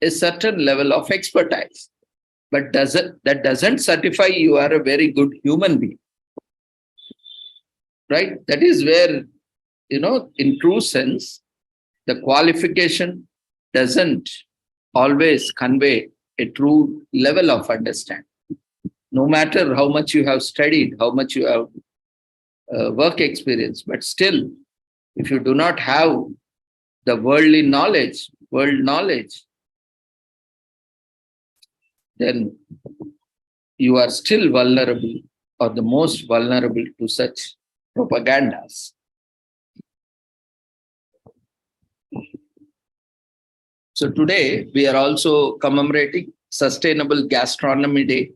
a certain level of expertise. But that doesn't certify you are a very good human being. Right? That is where, in true sense, the qualification doesn't always convey a true level of understanding. No matter how much you have studied, how much you have work experience, but still, if you do not have the world knowledge, then you are still vulnerable or the most vulnerable to such propagandas. So today we are also commemorating Sustainable Gastronomy Day.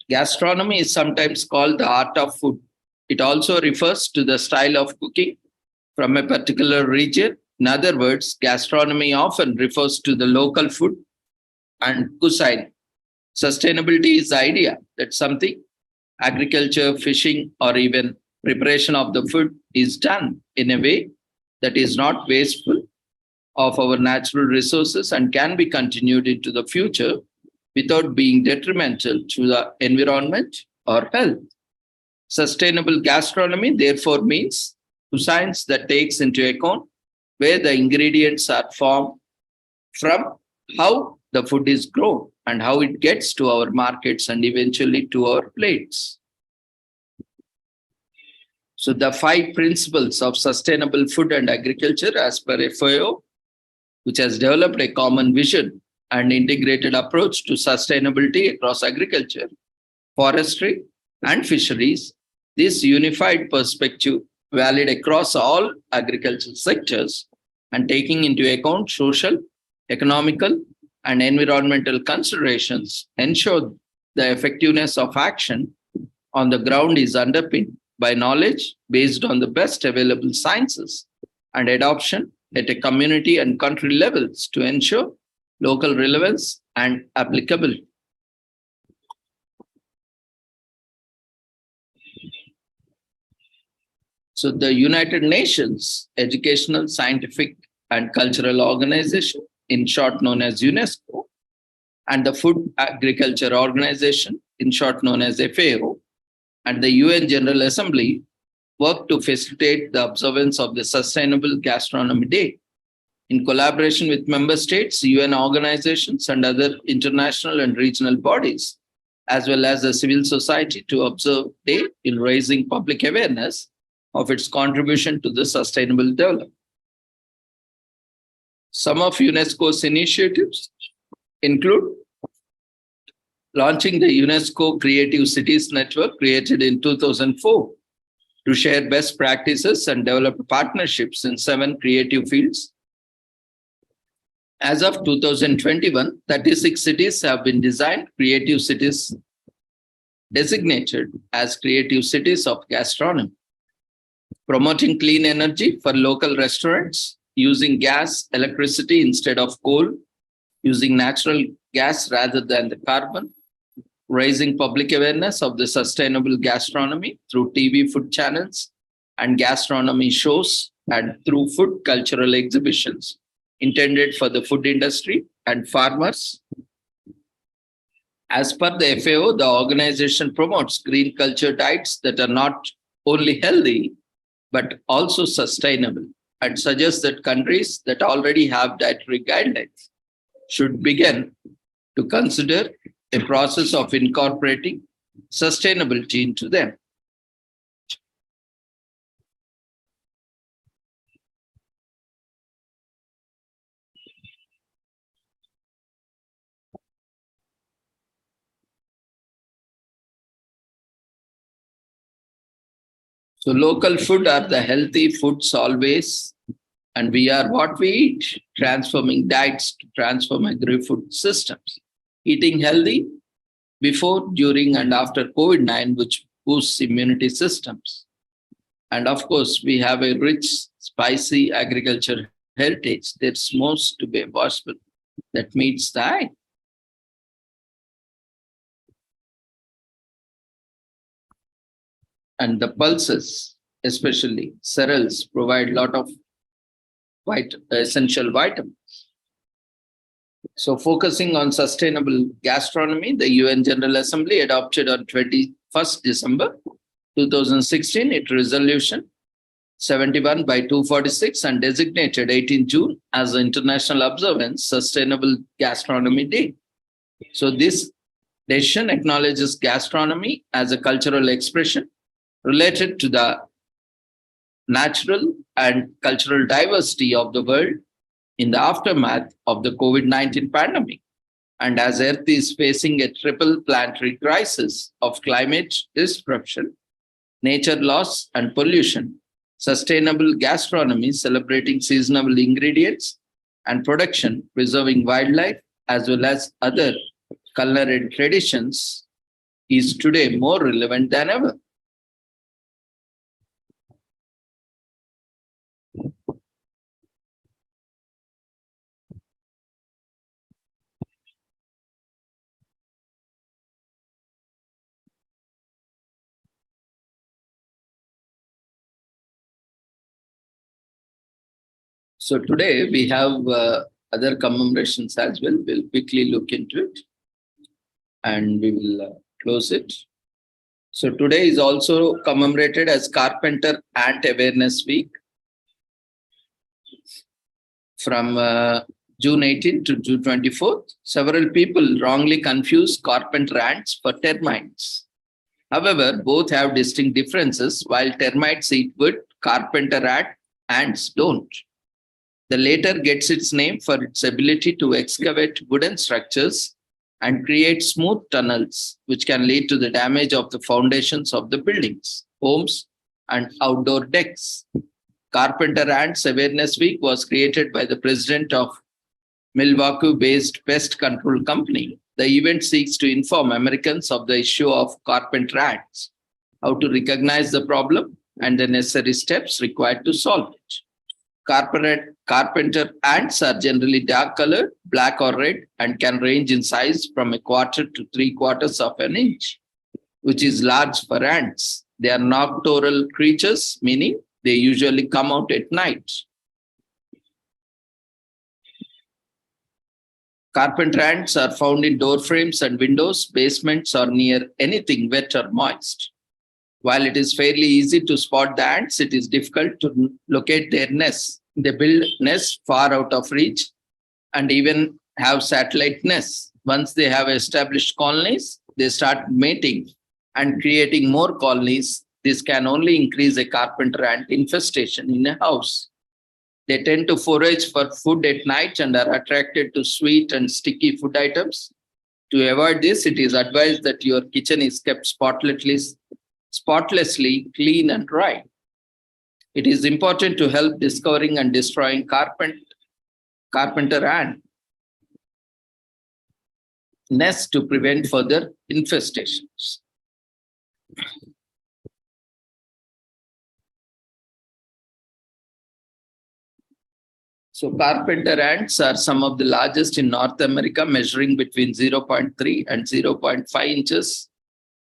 Gastronomy is sometimes called the art of food. It also refers to the style of cooking from a particular region. In other words, gastronomy often refers to the local food and cuisine. Sustainability is the idea that something, agriculture, fishing, or even preparation of the food is done in a way that is not wasteful of our natural resources and can be continued into the future without being detrimental to the environment or health. Sustainable gastronomy, therefore, means science that takes into account where the ingredients are formed from, how the food is grown, and how it gets to our markets and eventually to our plates. So the 5 principles of sustainable food and agriculture as per FAO, which has developed a common vision and integrated approach to sustainability across agriculture, forestry, and fisheries. This unified perspective valid across all agricultural sectors and taking into account social, economical, and environmental considerations ensure the effectiveness of action on the ground is underpinned by knowledge based on the best available sciences and adoption at a community and country levels to ensure local relevance and applicability. So the United Nations Educational, Scientific and Cultural Organization, in short known as UNESCO, and the Food Agriculture Organization, in short known as FAO, and the UN General Assembly work to facilitate the observance of the Sustainable Gastronomy Day. In collaboration with member states, UN organizations, and other international and regional bodies, as well as the civil society, to observe day in raising public awareness of its contribution to the sustainable development. Some of UNESCO's initiatives include launching the UNESCO Creative Cities Network, created in 2004, to share best practices and develop partnerships in 7 creative fields. As of 2021, 36 cities have been designed creative cities designated as creative cities of gastronomy. Promoting clean energy for local restaurants, using gas, electricity instead of coal, using natural gas rather than the carbon, raising public awareness of the sustainable gastronomy through TV food channels and gastronomy shows and through food cultural exhibitions intended for the food industry and farmers. As per the FAO, the organization promotes green culture diets that are not only healthy, but also sustainable, and suggests that countries that already have dietary guidelines should begin to consider a process of incorporating sustainability into them. So local food are the healthy foods always, and we are what we eat, transforming diets to transform agri-food systems. Eating healthy before, during, and after COVID-19, which boosts immunity systems. And of course, we have a rich, spicy agriculture heritage. There's most to be possible that meets the eye. And the pulses, especially cereals, provide a lot of essential vitamins. So focusing on sustainable gastronomy, the UN General Assembly adopted on 21st December 2016 its resolution 71 by 246 and designated 18 June as the International Observance Sustainable Gastronomy Day. So this decision acknowledges gastronomy as a cultural expression related to the natural and cultural diversity of the world in the aftermath of the COVID-19 pandemic. And as Earth is facing a triple planetary crisis of climate disruption, nature loss, and pollution, sustainable gastronomy celebrating seasonal ingredients and production, preserving wildlife, as well as other culinary traditions, is today more relevant than ever. So today we have other commemorations as well. We'll quickly look into it and we will close it. So today is also commemorated as Carpenter Ant Awareness Week from June 18 to June 24th. Several people wrongly confuse carpenter ants for termites. However, both have distinct differences. While termites eat wood, carpenter ants don't. The latter gets its name for its ability to excavate wooden structures and create smooth tunnels, which can lead to the damage of the foundations of the buildings, homes, and outdoor decks. Carpenter Ants Awareness Week was created by the president of Milwaukee-based pest control company. The event seeks to inform Americans of the issue of carpenter ants, how to recognize the problem, and the necessary steps required to solve it. Carpenter ants are generally dark colored, black or red, and can range in size from 1/4 to 3/4 of an inch, which is large for ants. They are nocturnal creatures, meaning they usually come out at night. Carpenter ants are found in door frames and windows, basements, or near anything wet or moist. While it is fairly easy to spot the ants, it is difficult to locate their nests. They build nests far out of reach and even have satellite nests. Once they have established colonies, they start mating and creating more colonies. This can only increase a carpenter ant infestation in a house. They tend to forage for food at night and are attracted to sweet and sticky food items. To avoid this, it is advised that your kitchen is kept spotlessly clean and dry. It is important to help discovering and destroying carpenter ant nests to prevent further infestations. So carpenter ants are some of the largest in North America, measuring between 0.3 and 0.5 inches.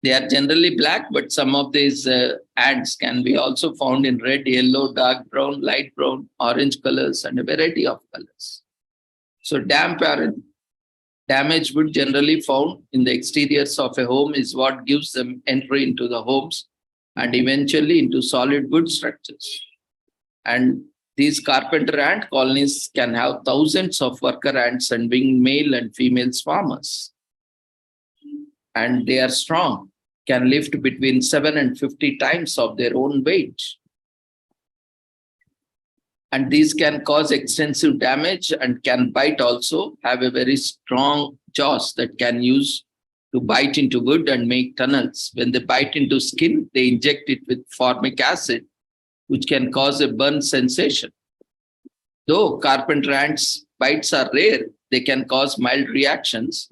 They are generally black, but some of these ants can be also found in red, yellow, dark brown, light brown, orange colors, and a variety of colors. So damp or damaged wood generally found in the exteriors of a home is what gives them entry into the homes and eventually into solid wood structures. And these carpenter ant colonies can have thousands of worker ants and being male and female swarmers. And they are strong, can lift between 7 and 50 times of their own weight. And these can cause extensive damage and can bite also, have a very strong jaws that can use to bite into wood and make tunnels. When they bite into skin, they inject it with formic acid, which can cause a burn sensation. Though carpenter ants' bites are rare, they can cause mild reactions.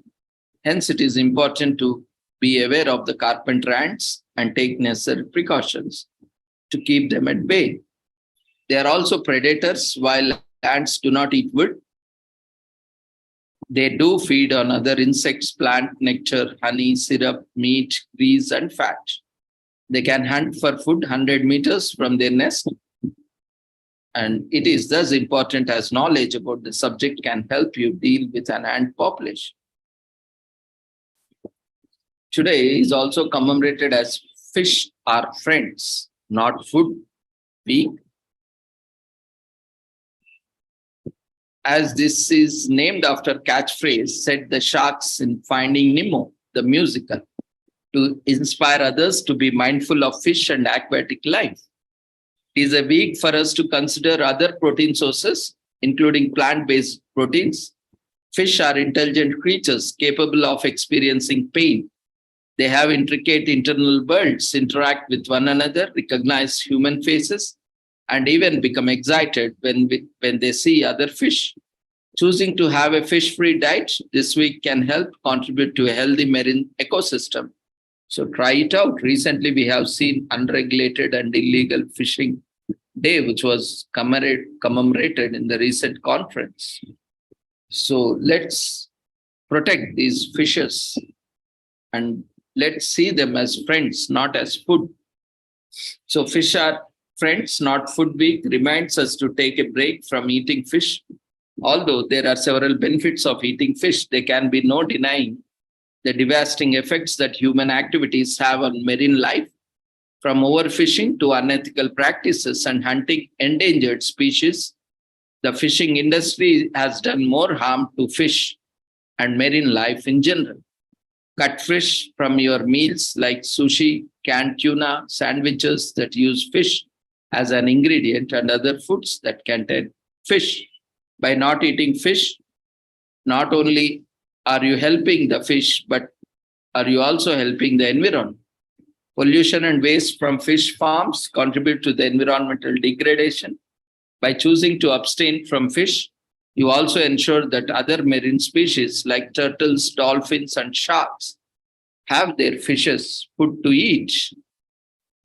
Hence, it is important to be aware of the carpenter ants and take necessary precautions to keep them at bay. They are also predators. While ants do not eat wood, they do feed on other insects, plant nectar, honey, syrup, meat, grease, and fat. They can hunt for food 100 meters from their nest, and it is thus important as knowledge about the subject can help you deal with an ant population. Today is also commemorated as Fish Are Friends, Not Food Week. As this is named after catchphrase said the sharks in Finding Nemo, the musical, to inspire others to be mindful of fish and aquatic life. It is a week for us to consider other protein sources, including plant-based proteins. Fish are intelligent creatures capable of experiencing pain. They have intricate internal worlds, interact with one another, recognize human faces, and even become excited when they see other fish. Choosing to have a fish-free diet this week can help contribute to a healthy marine ecosystem. So try it out. Recently, we have seen unregulated and illegal fishing day, which was commemorated in the recent conference. So let's protect these fishes and let's see them as friends, not as food. So Fish Are Friends, Not Food Week reminds us to take a break from eating fish. Although there are several benefits of eating fish, there can be no denying the devastating effects that human activities have on marine life, from overfishing to unethical practices and hunting endangered species. The fishing industry has done more harm to fish and marine life in general. Cut fish from your meals like sushi, canned tuna, sandwiches that use fish as an ingredient, and other foods that contain fish. By not eating fish, not only are you helping the fish, but are you also helping the environment? Pollution and waste from fish farms contribute to the environmental degradation. By choosing to abstain from fish, you also ensure that other marine species like turtles, dolphins, and sharks have their fishes put to eat.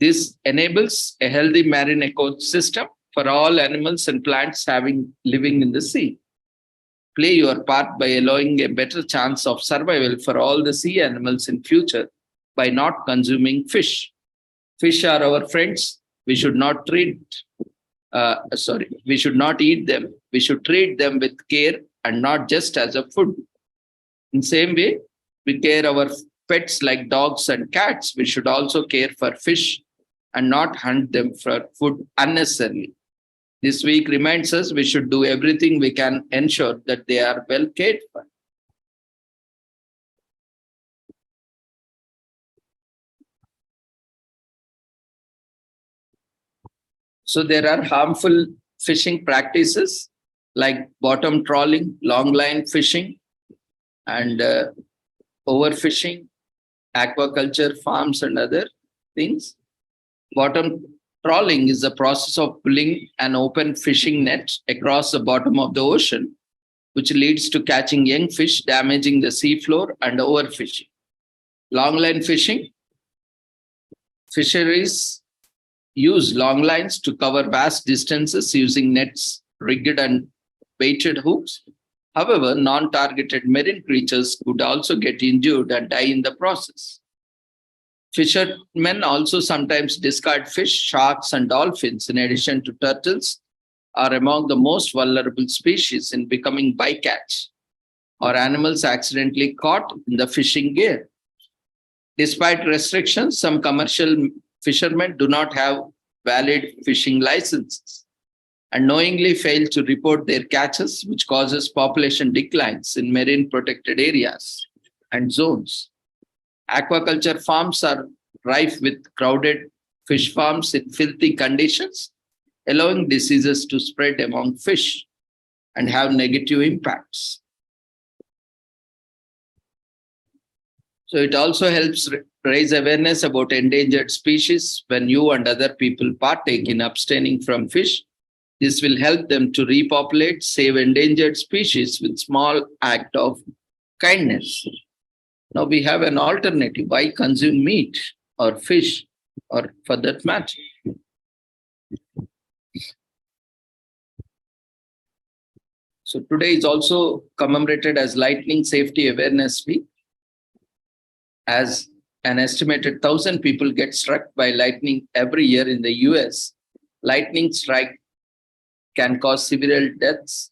This enables a healthy marine ecosystem for all animals and plants living in the sea. Play your part by allowing a better chance of survival for all the sea animals in future by not consuming fish. Fish are our friends. We should not we should not eat them. We should treat them with care and not just as a food. In same way, we care our pets like dogs and cats. We should also care for fish and not hunt them for food unnecessarily. This week reminds us we should do everything we can ensure that they are well cared for. So there are harmful fishing practices like bottom trawling, long line fishing, and overfishing, aquaculture farms, and other things. Bottom trawling is the process of pulling an open fishing net across the bottom of the ocean, which leads to catching young fish, damaging the seafloor, and overfishing. Longline fishing. Fisheries use long lines to cover vast distances using nets, rigged and baited hooks. However, non-targeted marine creatures could also get injured and die in the process. Fishermen also sometimes discard fish, sharks, and dolphins, in addition to turtles, are among the most vulnerable species in becoming bycatch, or animals accidentally caught in the fishing gear. Despite restrictions, some commercial fishermen do not have valid fishing licenses and knowingly fail to report their catches, which causes population declines in marine protected areas and zones. Aquaculture farms are rife with crowded fish farms in filthy conditions, allowing diseases to spread among fish and have negative impacts. So it also helps raise awareness about endangered species. When you and other people partake in abstaining from fish, this will help them to repopulate, save endangered species with small act of kindness. Now we have an alternative. Why consume meat or fish or for that matter? So today is also commemorated as Lightning Safety Awareness Week, as an estimated 1,000 people get struck by lightning every year in the US. Lightning strike can cause severe deaths,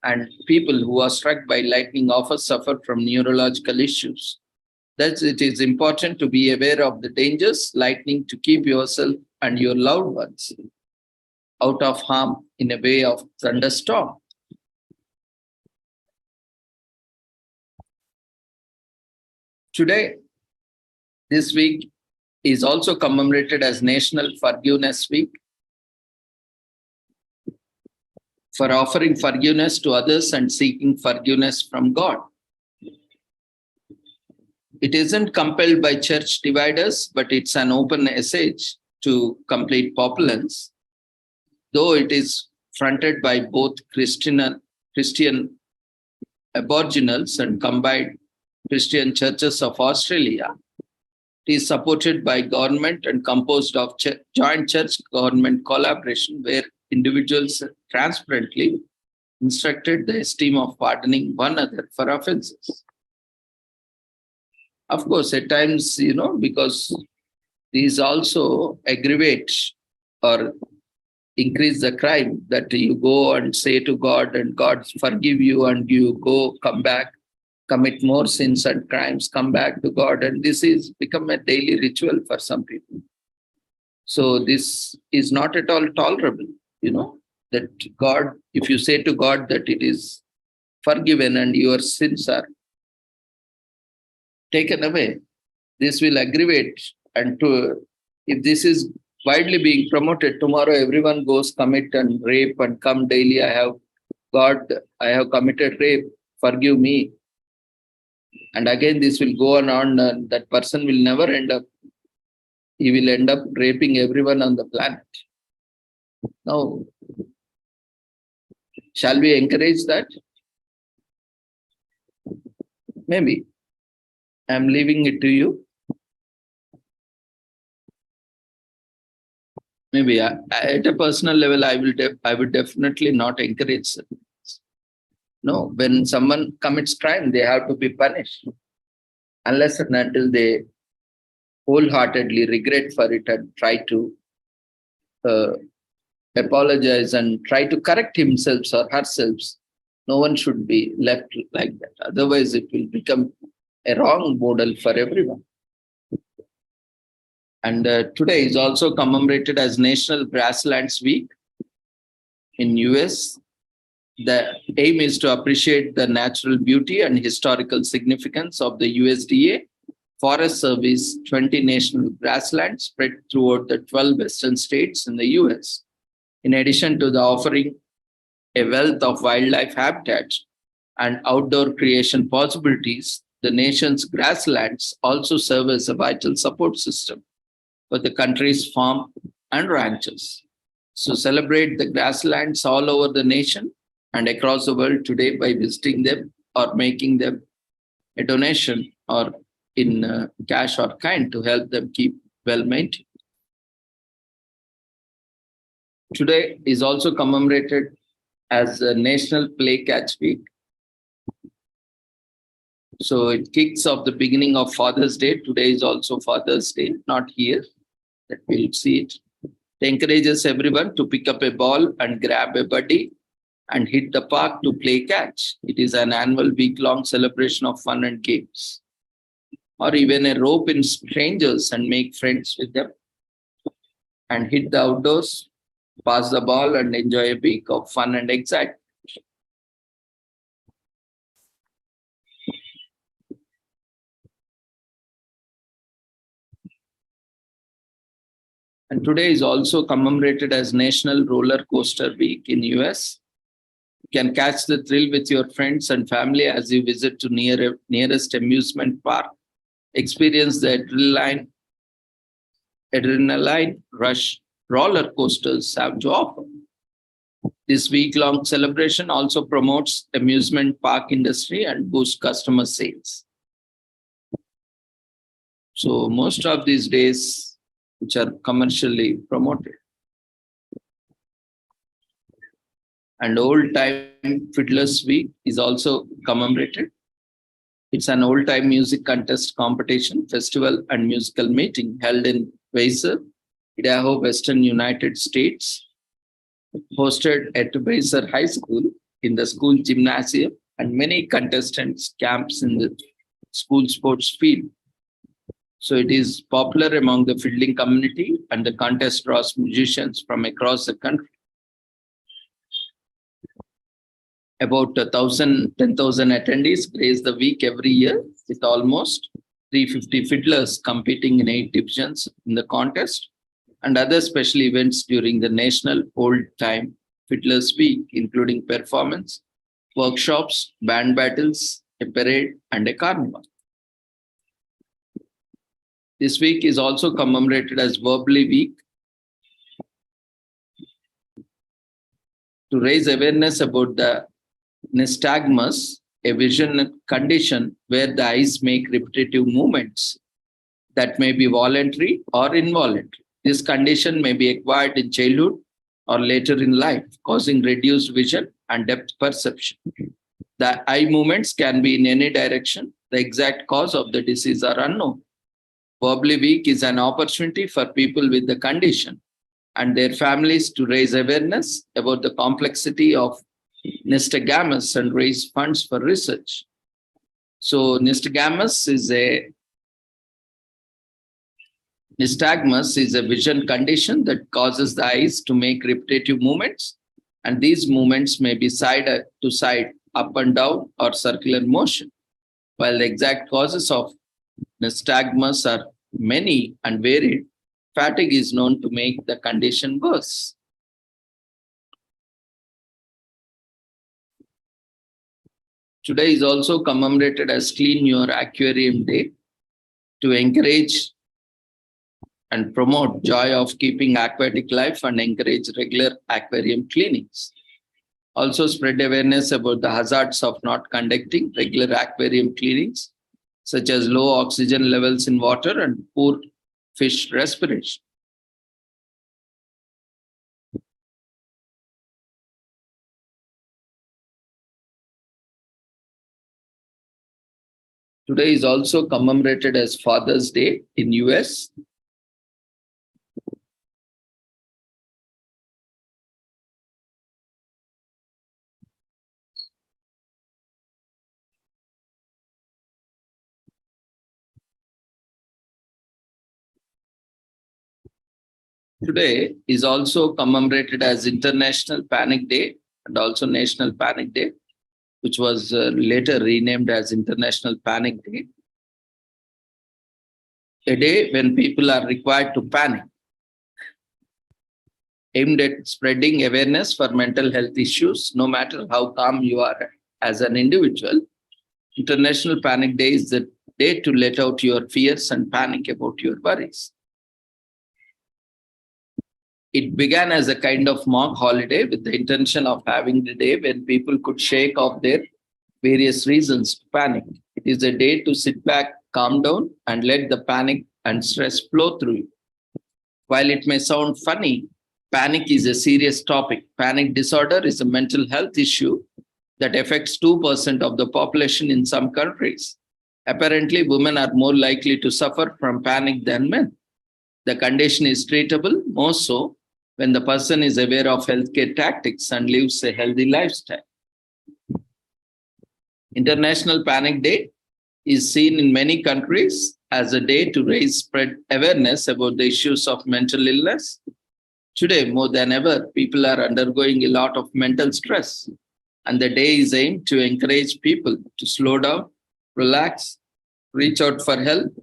and people who are struck by lightning often suffer from neurological issues. Thus, it is important to be aware of the dangers lightning to keep yourself and your loved ones out of harm in a way of thunderstorm. Today, this week is also commemorated as National Forgiveness Week, for offering forgiveness to others and seeking forgiveness from God. It isn't compelled by church dividers, but it's an open message to complete populace, though it is fronted by both Christian Aboriginals and combined Christian churches of Australia. It is supported by government and composed of joint church-government collaboration, where individuals transparently instructed the esteem of pardoning one another for offenses. Of course, at times, because these also aggravate or increase the crime, that you go and say to God and God forgive you, and you come back, commit more sins and crimes, come back to God. And this is become a daily ritual for some people. So this is not at all tolerable, that God, if you say to God that it is forgiven and your sins are taken away, this will aggravate. And if this is widely being promoted, tomorrow everyone goes commit and rape and come daily, I have committed rape, forgive me. And again, this will go on, and that person will never he will end up raping everyone on the planet. Now, shall we encourage that? Maybe. I'm leaving it to you. Maybe at a personal level, I would definitely not encourage it. No, when someone commits crime, they have to be punished, unless and until they wholeheartedly regret for it and try to apologize and try to correct himself or herself. No one should be left like that. Otherwise, it will become a wrong model for everyone. And today is also commemorated as National Grasslands Week in US. The aim is to appreciate the natural beauty and historical significance of the USDA Forest Service 20 national grasslands spread throughout the 12 western states in the US. In addition to the offering a wealth of wildlife habitats and outdoor creation possibilities, the nation's grasslands also serve as a vital support system for the country's farm and ranchers. So celebrate the grasslands all over the nation and across the world today by visiting them or making them a donation or in cash or kind to help them keep well maintained. Today is also commemorated as a National Play Catch Week. So it kicks off the beginning of Father's Day. Today is also Father's Day, not here, that we'll see it. It encourages everyone to pick up a ball and grab a buddy and hit the park to play catch. It is an annual week-long celebration of fun and games. Or even a rope in strangers and make friends with them. And hit the outdoors, pass the ball and enjoy a week of fun and excitement. And today is also commemorated as National Roller Coaster Week in US. You can catch the thrill with your friends and family as you visit to nearest amusement park. Experience the adrenaline rush roller coasters have to offer. This week-long celebration also promotes amusement park industry and boosts customer sales. So most of these days, which are commercially promoted. And Old Time Fiddlers Week is also commemorated. It's an old time music contest competition, festival, and musical meeting held in Weiser, Idaho, Western United States, hosted at Weiser High School in the school gymnasium, and many contestants camps in the school sports field. So it is popular among the fiddling community, and the contest draws musicians from across the country. About 10,000 attendees grace the week every year, with almost 350 fiddlers competing in 8 divisions in the contest, and other special events during the National Old Time Fiddlers Week, including performance, workshops, band battles, a parade, and a carnival. This week is also commemorated as Verbally Week to raise awareness about the nystagmus, a vision condition where the eyes make repetitive movements that may be voluntary or involuntary. This condition may be acquired in childhood or later in life, causing reduced vision and depth perception. The eye movements can be in any direction. The exact cause of the disease are unknown. Verbally Week is an opportunity for people with the condition and their families to raise awareness about the complexity of nystagmus and raise funds for research. So nystagmus is a vision condition that causes the eyes to make repetitive movements, and these movements may be side to side, up and down, or circular motion. While the exact causes of nystagmus are many and varied, fatigue is known to make the condition worse. Today is also commemorated as Clean Your Aquarium Day to encourage and promote joy of keeping aquatic life and encourage regular aquarium cleanings. Also spread awareness about the hazards of not conducting regular aquarium cleanings, such as low oxygen levels in water and poor fish respiration. Today is also commemorated as Father's Day in US. Today is also commemorated as International Panic Day and also National Panic Day, which was later renamed as International Panic Day. A day when people are required to panic, aimed at spreading awareness for mental health issues, no matter how calm you are as an individual. International Panic Day is the day to let out your fears and panic about your worries. It began as a kind of mock holiday with the intention of having the day when people could shake off their various reasons to panic. It is a day to sit back, calm down, and let the panic and stress flow through you. While it may sound funny, panic is a serious topic. Panic disorder is a mental health issue that affects 2% of the population in some countries. Apparently, women are more likely to suffer from panic than men. The condition is treatable, more so when the person is aware of healthcare tactics and lives a healthy lifestyle. International Panic Day is seen in many countries as a day to spread awareness about the issues of mental illness. Today, more than ever, people are undergoing a lot of mental stress, and the day is aimed to encourage people to slow down, relax, reach out for help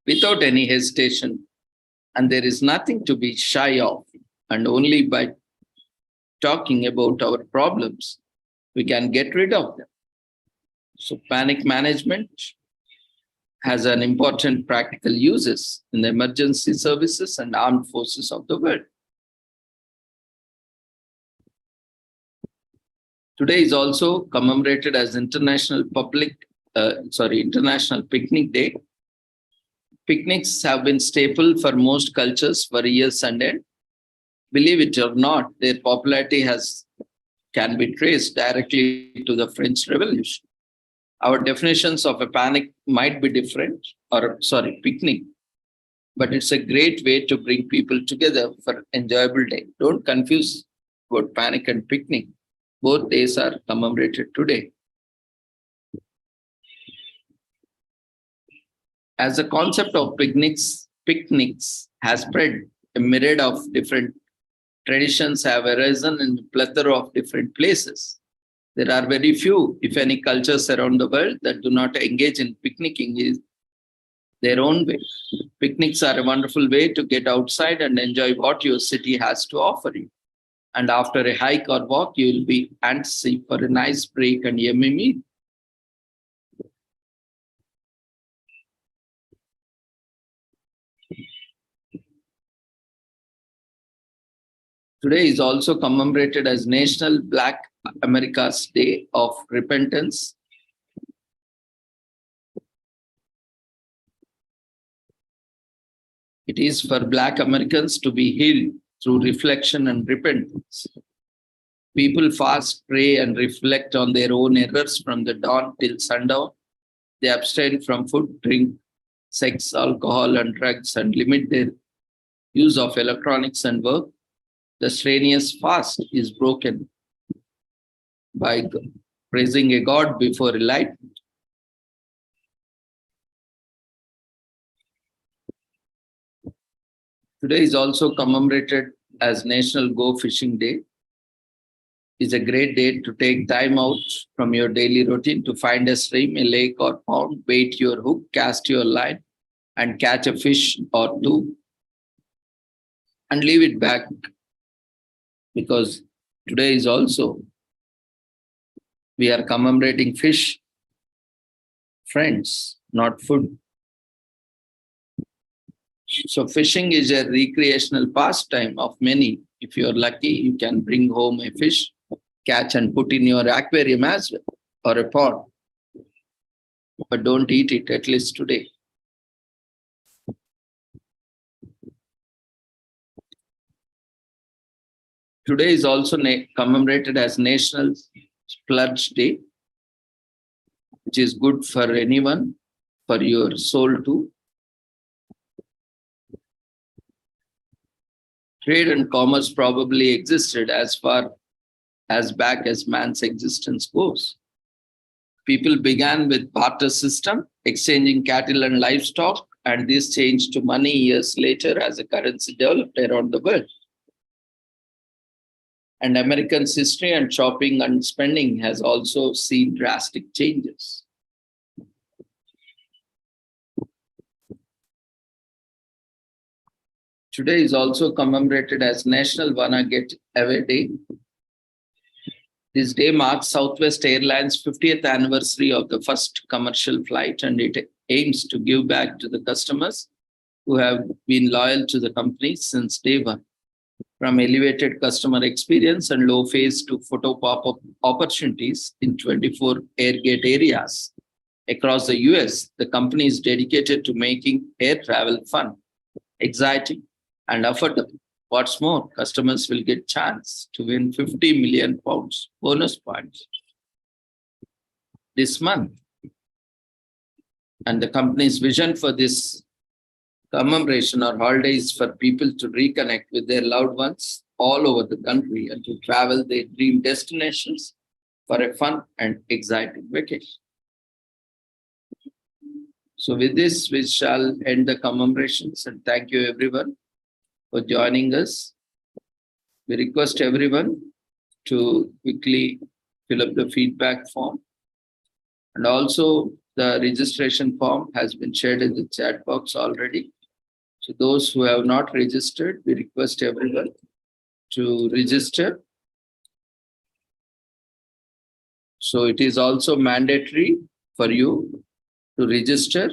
without any hesitation. And there is nothing to be shy of, and only by talking about our problems, we can get rid of them. So panic management has an important practical uses in the emergency services and armed forces of the world. Today is also commemorated as International Picnic Day. Picnics have been staple for most cultures for years and end. Believe it or not, their popularity can be traced directly to the French Revolution. Our definitions of a might be different, picnic, but it's a great way to bring people together for enjoyable day. Don't confuse about panic and picnic. Both days are commemorated today. As the concept of picnics has spread, a myriad of different traditions have arisen in a plethora of different places. There are very few, if any, cultures around the world that do not engage in picnicking in their own way. Picnics are a wonderful way to get outside and enjoy what your city has to offer you. And after a hike or walk, you will be antsy for a nice break and yummy meal. Today is also commemorated as National Black America's Day of Repentance. It is for Black Americans to be healed through reflection and repentance. People fast, pray, and reflect on their own errors from the dawn till sundown. They abstain from food, drink, sex, alcohol, and drugs, and limit their use of electronics and work. The strenuous fast is broken by praising a God before enlightenment. Today is also commemorated as National Go Fishing Day. It's a great day to take time out from your daily routine to find a stream, a lake or pond, bait your hook, cast your line, and catch a fish or two, and leave it back. Because today is also, we are commemorating fish, friends, not food. So fishing is a recreational pastime of many. If you're lucky, you can bring home a fish, catch and put in your aquarium as well, or a pond. But don't eat it, at least today. Today is also commemorated as National Splurge Day, which is good for anyone, for your soul too. Trade and commerce probably existed as far as back as man's existence goes. People began with barter system, exchanging cattle and livestock, and this changed to money years later as a currency developed around the world. And American history and shopping and spending has also seen drastic changes. Today is also commemorated as National Wanna Get Away Day. This day marks Southwest Airlines' 50th anniversary of the first commercial flight, and it aims to give back to the customers who have been loyal to the company since day one. From elevated customer experience and low fares to photo pop-up opportunities in 24 airgate areas across the US, the company is dedicated to making air travel fun, exciting, and affordable. What's more, customers will get chance to win 50 million pounds bonus points this month. And the company's vision for this commemoration or holidays for people to reconnect with their loved ones all over the country and to travel their dream destinations for a fun and exciting vacation. So with this, we shall end the commemorations, and thank you everyone for joining us. We request everyone to quickly fill up the feedback form. And also the registration form has been shared in the chat box already. So those who have not registered, we request everyone to register. So it is also mandatory for you to register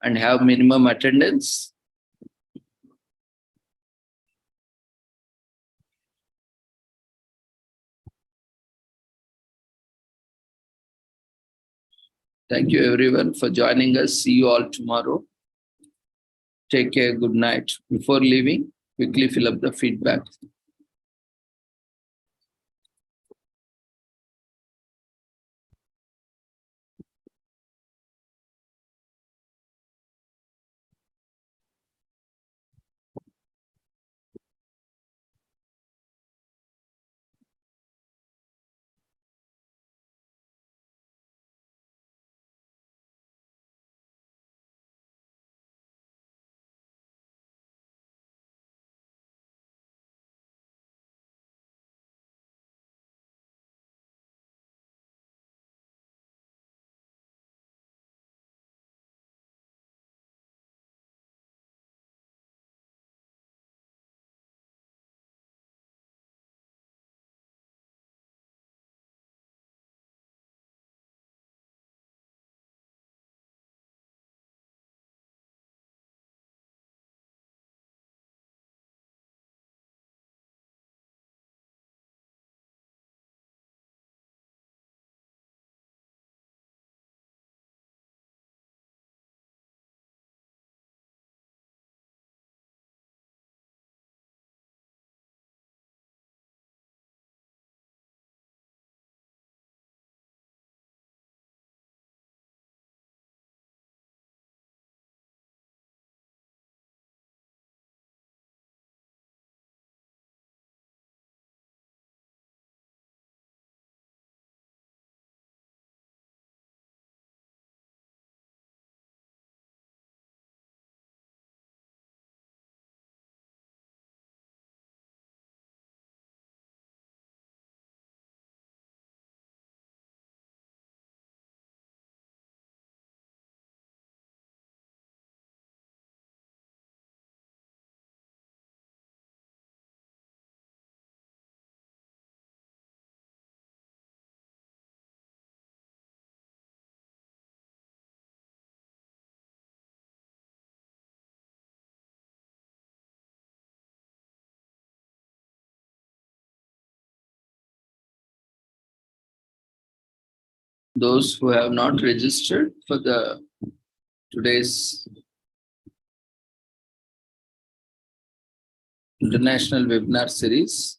and have minimum attendance. Thank you everyone for joining us. See you all tomorrow. Take care. Good night. Before leaving, quickly fill up the feedback. Those who have not registered for the today's international webinar series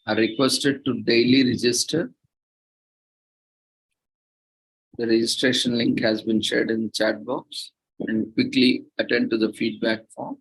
are requested to daily register. The registration link has been shared in the chat box, and quickly attend to the feedback form.